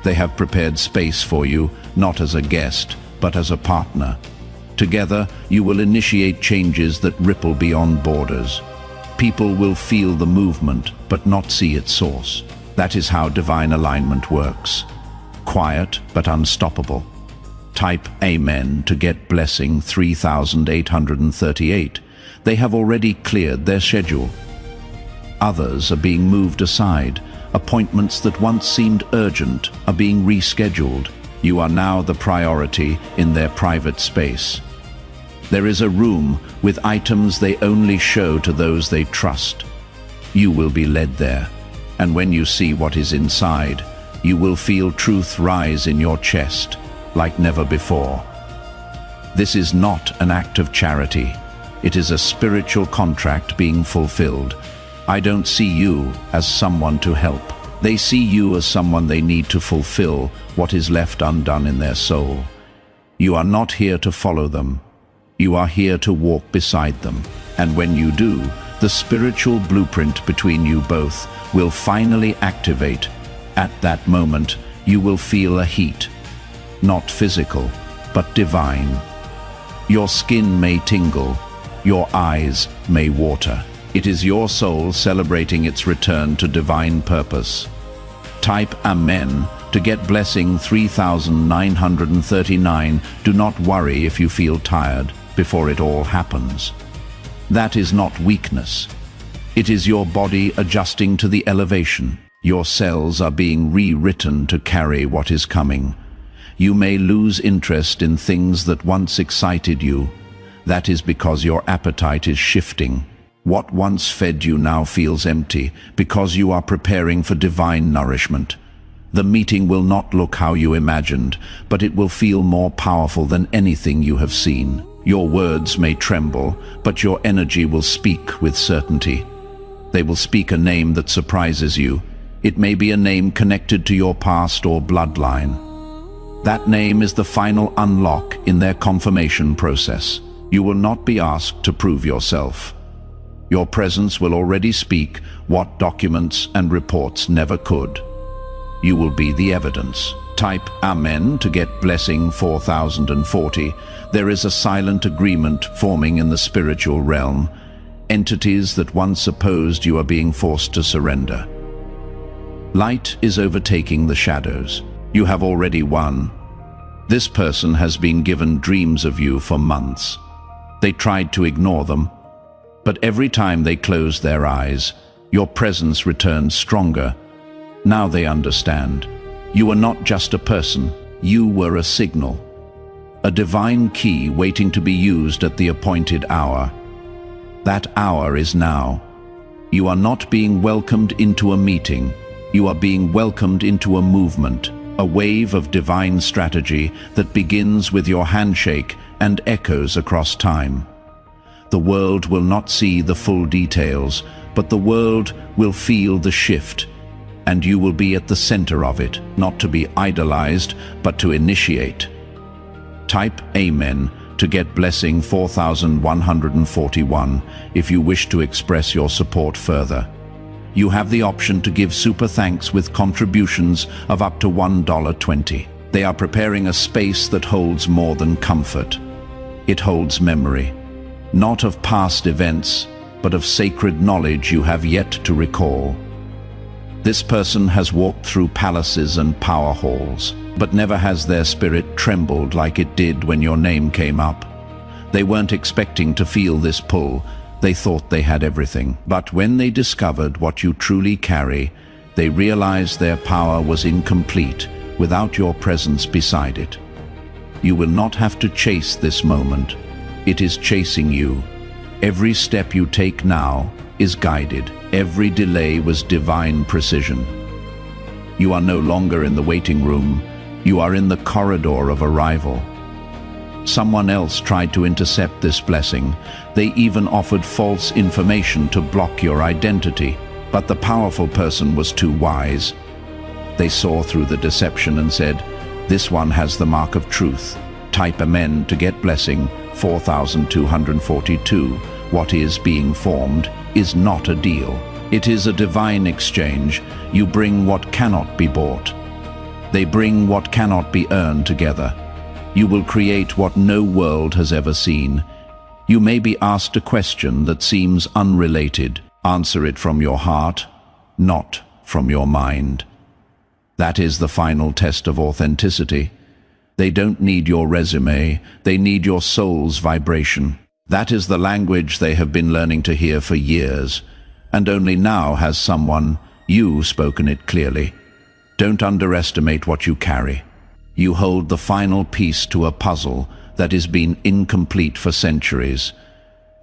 They have prepared space for you, not as a guest, but as a partner. Together, you will initiate changes that ripple beyond borders. People will feel the movement, but not see its source. That is how divine alignment works. Quiet, but unstoppable. Type Amen to get blessing 3838. They have already cleared their schedule. Others are being moved aside. Appointments that once seemed urgent are being rescheduled. You are now the priority in their private space. There is a room with items they only show to those they trust. You will be led there, and when you see what is inside, you will feel truth rise in your chest like never before. This is not an act of charity. It is a spiritual contract being fulfilled. I don't see you as someone to help. They see you as someone they need to fulfill what is left undone in their soul. You are not here to follow them. You are here to walk beside them. And when you do, the spiritual blueprint between you both will finally activate. At that moment, you will feel a heat. Not physical, but divine. Your skin may tingle. Your eyes may water. It is your soul celebrating its return to divine purpose. Type Amen to get blessing 3939. Do not worry if you feel tired before it all happens. That is not weakness. It is your body adjusting to the elevation. Your cells are being rewritten to carry what is coming. You may lose interest in things that once excited you. That is because your appetite is shifting. What once fed you now feels empty because you are preparing for divine nourishment. The meeting will not look how you imagined, but it will feel more powerful than anything you have seen. Your words may tremble, but your energy will speak with certainty. They will speak a name that surprises you. It may be a name connected to your past or bloodline. That name is the final unlock in their confirmation process. You will not be asked to prove yourself. Your presence will already speak what documents and reports never could. You will be the evidence. Type Amen to get blessing 4040. There is a silent agreement forming in the spiritual realm. Entities that once opposed you are being forced to surrender. Light is overtaking the shadows. You have already won. This person has been given dreams of you for months. They tried to ignore them, but every time they closed their eyes, your presence returned stronger. Now they understand. You were not just a person, you were a signal. a divine key waiting to be used at the appointed hour. That hour is now. You are not being welcomed into a meeting. You are being welcomed into a movement, a wave of divine strategy that begins with your handshake and echoes across time. The world will not see the full details, but the world will feel the shift, and you will be at the center of it, not to be idolized, but to initiate. Type Amen to get blessing 4141 if you wish to express your support further. You have the option to give super thanks with contributions of up to $1.20. They are preparing a space that holds more than comfort. It holds memory, not of past events, but of sacred knowledge you have yet to recall. This person has walked through palaces and power halls, but never has their spirit trembled like it did when your name came up. They weren't expecting to feel this pull. They thought they had everything. But when they discovered what you truly carry, they realized their power was incomplete without your presence beside it. You will not have to chase this moment. It is chasing you. Every step you take now is guided. Every delay was divine precision. You are no longer in the waiting room. You are in the corridor of arrival. Someone else tried to intercept this blessing. They even offered false information to block your identity, but the powerful person was too wise. They saw through the deception and said, "This one has the mark of truth." Type Amen to get blessing 4242. What is being formed is not a deal. It is a divine exchange. You bring what cannot be bought. They bring what cannot be earned together. You will create what no world has ever seen. You may be asked a question that seems unrelated. Answer it from your heart, not from your mind. That is the final test of authenticity. They don't need your resume, they need your soul's vibration. That is the language they have been learning to hear for years, and only now has someone, you, spoken it clearly. Don't underestimate what you carry. You hold the final piece to a puzzle that has been incomplete for centuries.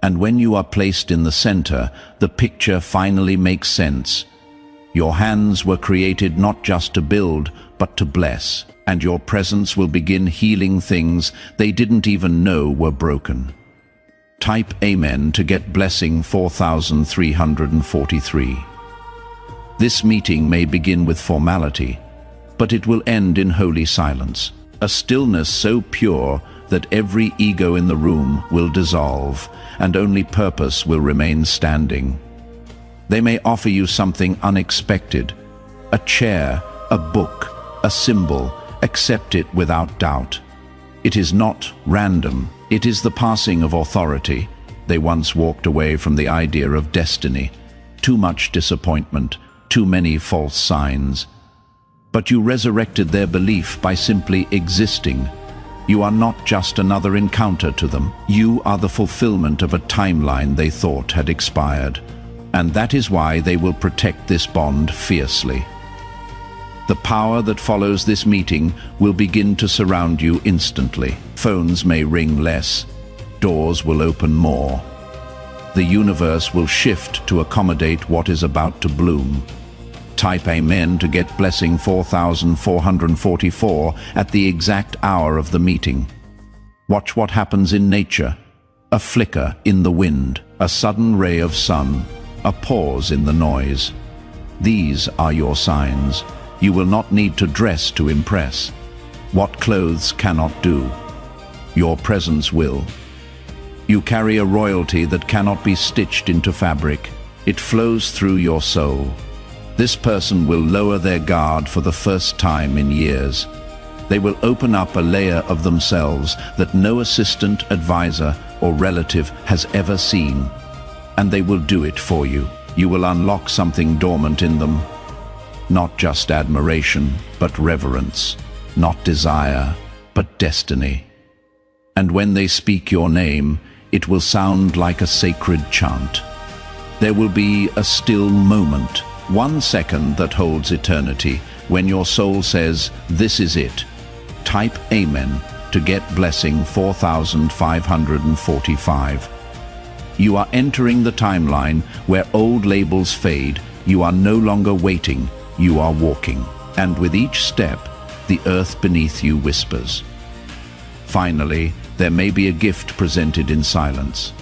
And when you are placed in the center, the picture finally makes sense. Your hands were created not just to build, but to bless. And your presence will begin healing things they didn't even know were broken. Type Amen to get blessing 4343. This meeting may begin with formality, but it will end in holy silence. A stillness so pure that every ego in the room will dissolve, and only purpose will remain standing. They may offer you something unexpected, a chair, a book, a symbol. Accept it without doubt. It is not random. It is the passing of authority. They once walked away from the idea of destiny. Too much disappointment, too many false signs. But you resurrected their belief by simply existing. You are not just another encounter to them. You are the fulfillment of a timeline they thought had expired. And that is why they will protect this bond fiercely. The power that follows this meeting will begin to surround you instantly. Phones may ring less. Doors will open more. The universe will shift to accommodate what is about to bloom. Type Amen to get blessing 4444 at the exact hour of the meeting. Watch what happens in nature. A flicker in the wind, a sudden ray of sun, a pause in the noise. These are your signs. You will not need to dress to impress. What clothes cannot do, your presence will. You carry a royalty that cannot be stitched into fabric. It flows through your soul. This person will lower their guard for the first time in years. They will open up a layer of themselves that no assistant, advisor, or relative has ever seen. And they will do it for you. You will unlock something dormant in them. Not just admiration, but reverence. Not desire, but destiny. And when they speak your name, it will sound like a sacred chant. There will be a still moment, 1 second that holds eternity, when your soul says, "This is it." Type Amen to get blessing 4545. You are entering the timeline where old labels fade. You are no longer waiting, you are walking. And with each step, the earth beneath you whispers. Finally, there may be a gift presented in silence.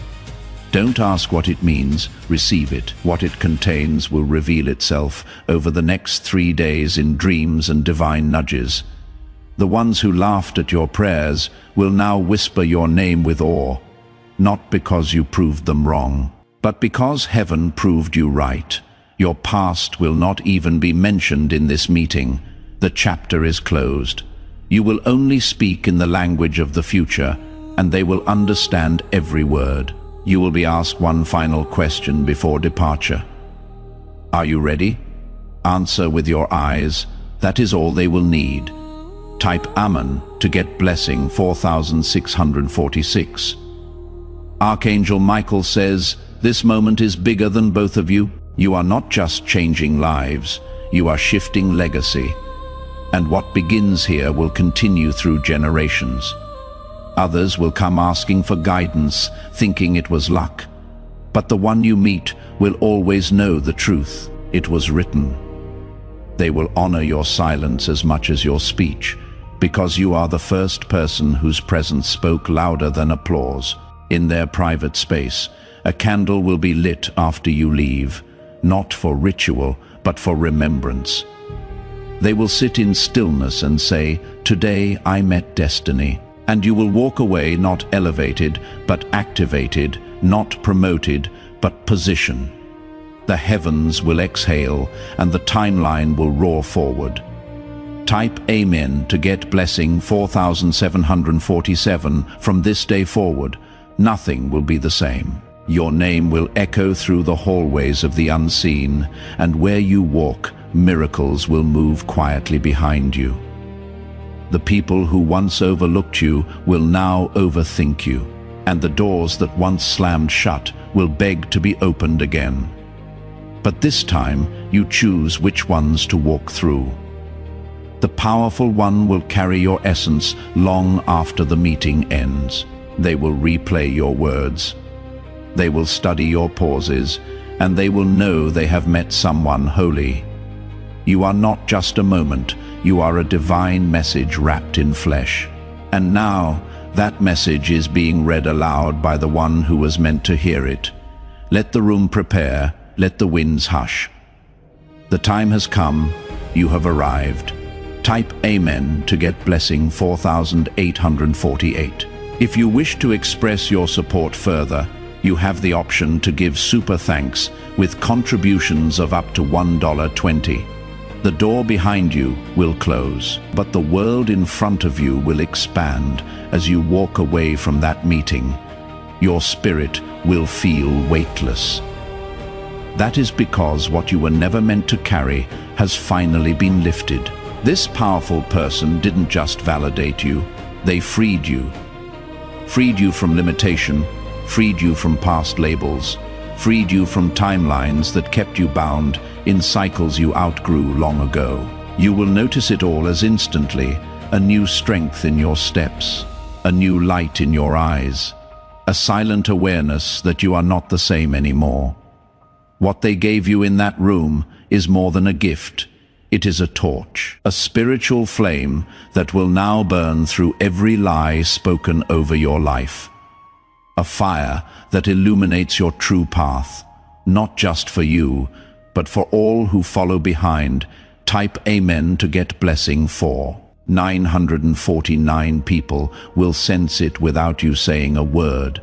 Don't ask what it means, receive it. What it contains will reveal itself over the next 3 days in dreams and divine nudges. The ones who laughed at your prayers will now whisper your name with awe, not because you proved them wrong, but because heaven proved you right. Your past will not even be mentioned in this meeting. The chapter is closed. You will only speak in the language of the future, and they will understand every word. You will be asked one final question before departure. Are you ready? Answer with your eyes. That is all they will need. Type Amen to get blessing 4646. Archangel Michael says, this moment is bigger than both of you. You are not just changing lives, you are shifting legacy. And what begins here will continue through generations. Others will come asking for guidance, thinking it was luck. But the one you meet will always know the truth. It was written. They will honor your silence as much as your speech, because you are the first person whose presence spoke louder than applause. In their private space, a candle will be lit after you leave, not for ritual, but for remembrance. They will sit in stillness and say, today I met destiny. And you will walk away not elevated, but activated, not promoted, but position. The heavens will exhale and the timeline will roar forward. Type Amen to get blessing 4747 from this day forward. Nothing will be the same. Your name will echo through the hallways of the unseen, and where you walk, miracles will move quietly behind you. The people who once overlooked you will now overthink you, and the doors that once slammed shut will beg to be opened again. But this time, you choose which ones to walk through. The powerful one will carry your essence long after the meeting ends. They will replay your words. They will study your pauses, and they will know they have met someone holy. You are not just a moment, you are a divine message wrapped in flesh. And now, that message is being read aloud by the one who was meant to hear it. Let the room prepare, let the winds hush. The time has come, you have arrived. Type Amen to get blessing 4848. If you wish to express your support further, you have the option to give super thanks with contributions of up to $1.20. The door behind you will close, but the world in front of you will expand as you walk away from that meeting. Your spirit will feel weightless. That is because what you were never meant to carry has finally been lifted. This powerful person didn't just validate you, they freed you. Freed you from limitation, freed you from past labels, freed you from timelines that kept you bound in cycles you outgrew long ago. You will notice it all as instantly, a new strength in your steps, a new light in your eyes, a silent awareness that you are not the same anymore. What they gave you in that room is more than a gift. It is a torch, a spiritual flame that will now burn through every lie spoken over your life. A fire that illuminates your true path, not just for you, but for all who follow behind. Type Amen to get blessing 949 people will sense it without you saying a word.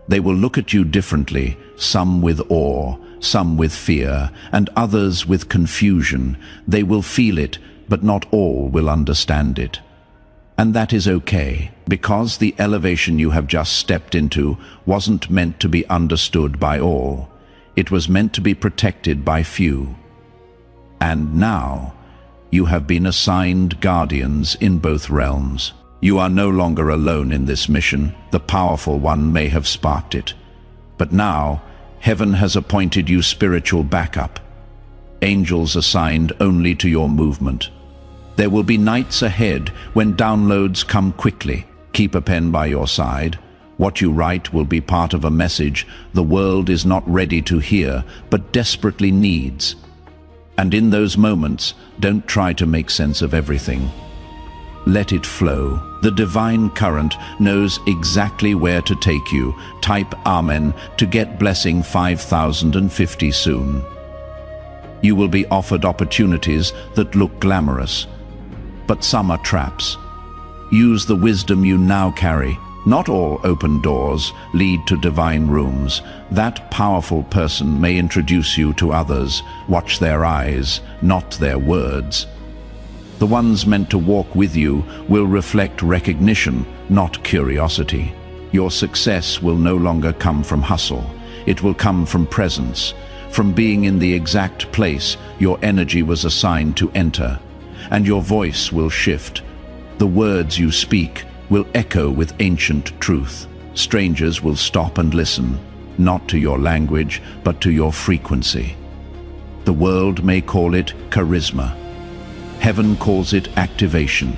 They will look at you differently, some with awe, some with fear, and others with confusion. They will feel it, but not all will understand it. And that is okay, because the elevation you have just stepped into wasn't meant to be understood by all. It was meant to be protected by few. And now, you have been assigned guardians in both realms. You are no longer alone in this mission. The powerful one may have sparked it. But now, heaven has appointed you spiritual backup. Angels assigned only to your movement. There will be nights ahead when downloads come quickly, Keep a pen by your side. What you write will be part of a message the world is not ready to hear, but desperately needs. And in those moments, don't try to make sense of everything. Let it flow. The divine current knows exactly where to take you. Type Amen to get blessing 5050 soon. You will be offered opportunities that look glamorous, but some are traps. Use the wisdom you now carry. Not all open doors lead to divine rooms. That powerful person may introduce you to others. Watch their eyes, not their words. The ones meant to walk with you will reflect recognition, not curiosity. Your success will no longer come from hustle. It will come from presence, from being in the exact place your energy was assigned to enter. And your voice will shift. The words you speak will echo with ancient truth. Strangers will stop and listen, not to your language, but to your frequency. The world may call it charisma. Heaven calls it activation.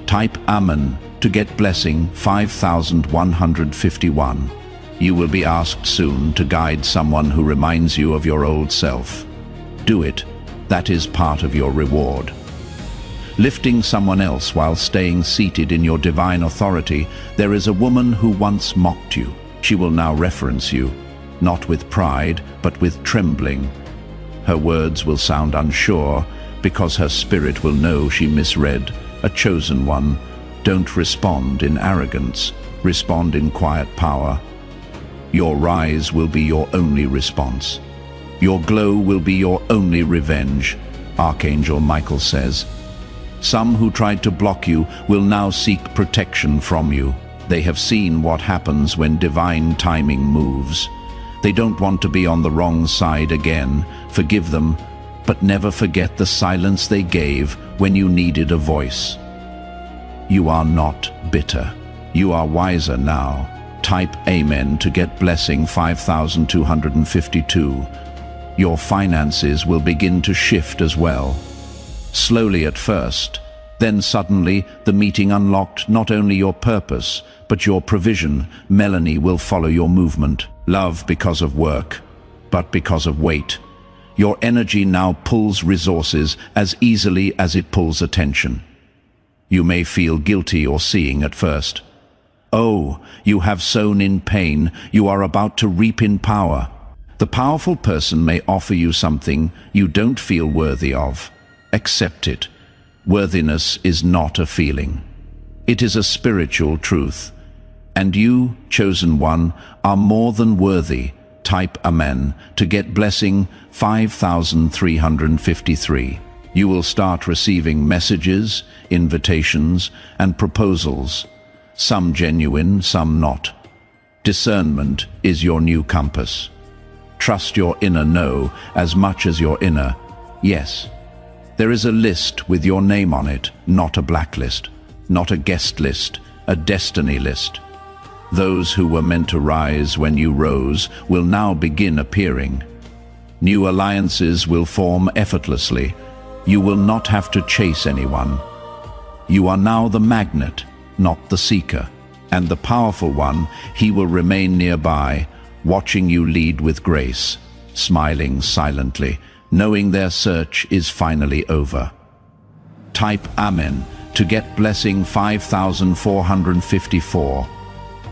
Type Amen to get blessing 5151. You will be asked soon to guide someone who reminds you of your old self. Do it. That is part of your reward. Lifting someone else while staying seated in your divine authority, there is a woman who once mocked you. She will now reference you, not with pride, but with trembling. Her words will sound unsure, because her spirit will know she misread. A chosen one. Don't respond in arrogance. Respond in quiet power. Your rise will be your only response. Your glow will be your only revenge, Archangel Michael says. Some who tried to block you will now seek protection from you. They have seen what happens when divine timing moves. They don't want to be on the wrong side again. Forgive them, but never forget the silence they gave when you needed a voice. You are not bitter. You are wiser now. Type Amen to get blessing 5252. Your finances will begin to shift as well. Slowly at first, then suddenly the meeting unlocked not only your purpose, but your provision. Melanie will follow your movement. Love because of work, but because of weight. Your energy now pulls resources as easily as it pulls attention. You may feel guilty or seeing at first. Oh, you have sown in pain, you are about to reap in power. The powerful person may offer you something you don't feel worthy of. Accept it. Worthiness is not a feeling. It is a spiritual truth. And you, chosen one, are more than worthy. Type Amen to get blessing 5353. You will start receiving messages, invitations, and proposals. Some genuine, some not. Discernment is your new compass. Trust your inner no as much as your inner yes. There is a list with your name on it, not a blacklist, not a guest list, a destiny list. Those who were meant to rise when you rose will now begin appearing. New alliances will form effortlessly. You will not have to chase anyone. You are now the magnet, not the seeker. And the powerful one, he will remain nearby, watching you lead with grace, smiling silently, knowing their search is finally over. Type Amen to get blessing 5454.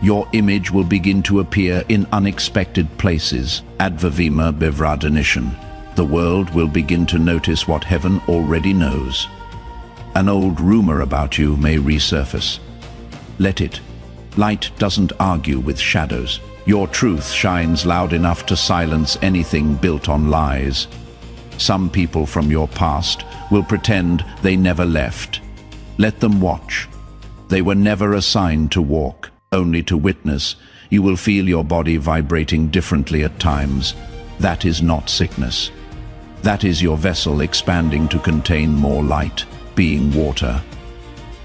Your image will begin to appear in unexpected places. Advavima Bevradanishon. The world will begin to notice what heaven already knows. An old rumor about you may resurface. Let it. Light doesn't argue with shadows. Your truth shines loud enough to silence anything built on lies. Some people from your past will pretend they never left. Let them watch. They were never assigned to walk, only to witness. You will feel your body vibrating differently at times. That is not sickness. That is your vessel expanding to contain more light, being water.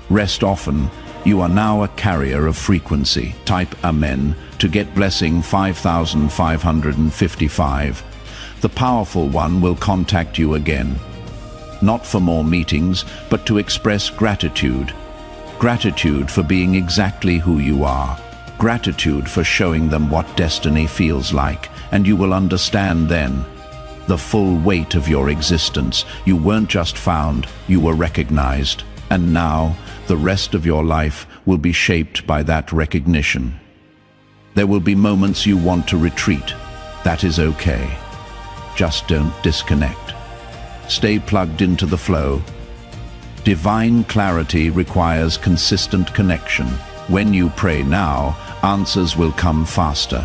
Rest often. You are now a carrier of frequency. Type Amen to get blessing 5555. The powerful one will contact you again. Not for more meetings, but to express gratitude. Gratitude for being exactly who you are. Gratitude for showing them what destiny feels like, and you will understand then the full weight of your existence. You weren't just found, you were recognized. And now, the rest of your life will be shaped by that recognition. There will be moments you want to retreat. That is okay. Just don't disconnect. Stay plugged into the flow. Divine clarity requires consistent connection. When you pray now, answers will come faster.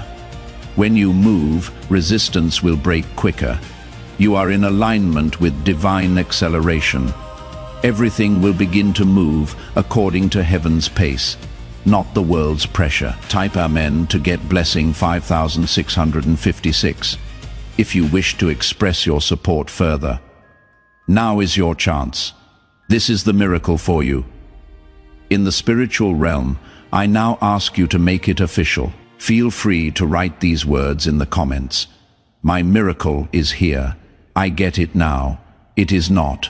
When you move, resistance will break quicker. You are in alignment with divine acceleration. Everything will begin to move according to heaven's pace, not the world's pressure. Type Amen to get blessing 5656 if you wish to express your support further. Now is your chance. This is the miracle for you. In the spiritual realm, I now ask you to make it official. Feel free to write these words in the comments. My miracle is here. I get it now. It is not.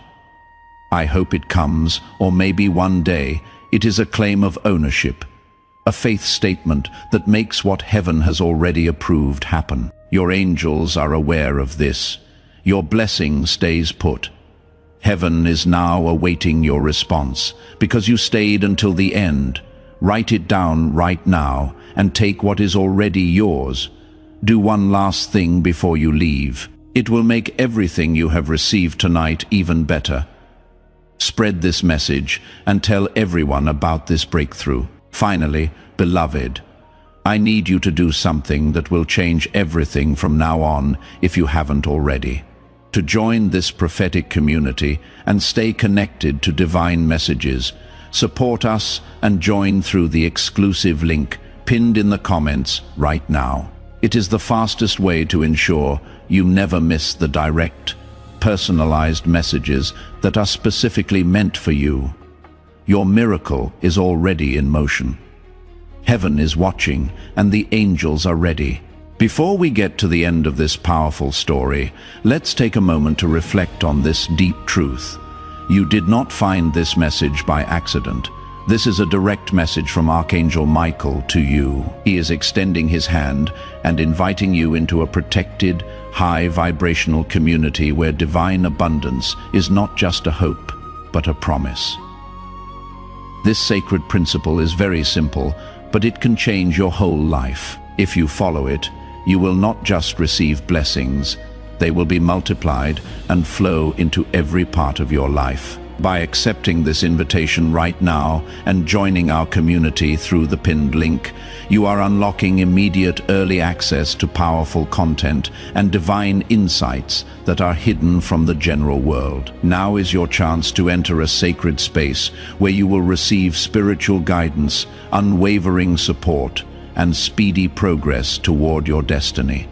I hope it comes, or maybe one day. It is a claim of ownership, a faith statement that makes what heaven has already approved happen. Your angels are aware of this. Your blessing stays put. Heaven is now awaiting your response, because you stayed until the end. Write it down right now, and take what is already yours. Do one last thing before you leave. It will make everything you have received tonight even better. Spread this message and tell everyone about this breakthrough. Finally, beloved, I need you to do something that will change everything from now on if you haven't already. To join this prophetic community and stay connected to divine messages, support us and join through the exclusive link pinned in the comments right now. It is the fastest way to ensure you never miss the direct, personalized messages that are specifically meant for you. Your miracle is already in motion. Heaven is watching and the angels are ready. Before we get to the end of this powerful story, let's take a moment to reflect on this deep truth. You did not find this message by accident. This is a direct message from Archangel Michael to you. He is extending his hand and inviting you into a protected, high vibrational community where divine abundance is not just a hope, but a promise. This sacred principle is very simple, but it can change your whole life. If you follow it, you will not just receive blessings, they will be multiplied and flow into every part of your life. By accepting this invitation right now and joining our community through the pinned link, you are unlocking immediate early access to powerful content and divine insights that are hidden from the general world. Now is your chance to enter a sacred space where you will receive spiritual guidance, unwavering support, and speedy progress toward your destiny.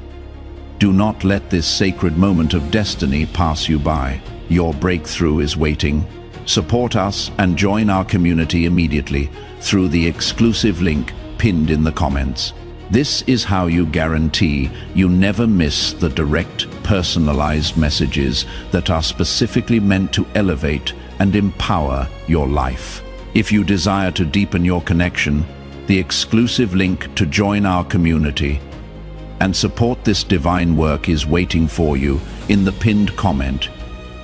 Do not let this sacred moment of destiny pass you by. Your breakthrough is waiting. Support us and join our community immediately through the exclusive link pinned in the comments. This is how you guarantee you never miss the direct, personalized messages that are specifically meant to elevate and empower your life. If you desire to deepen your connection, the exclusive link to join our community and support this divine work is waiting for you in the pinned comment.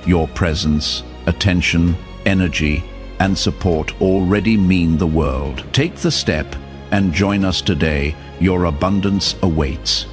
Your presence, attention, energy, and support already mean the world. Take the step and join us today. Your abundance awaits.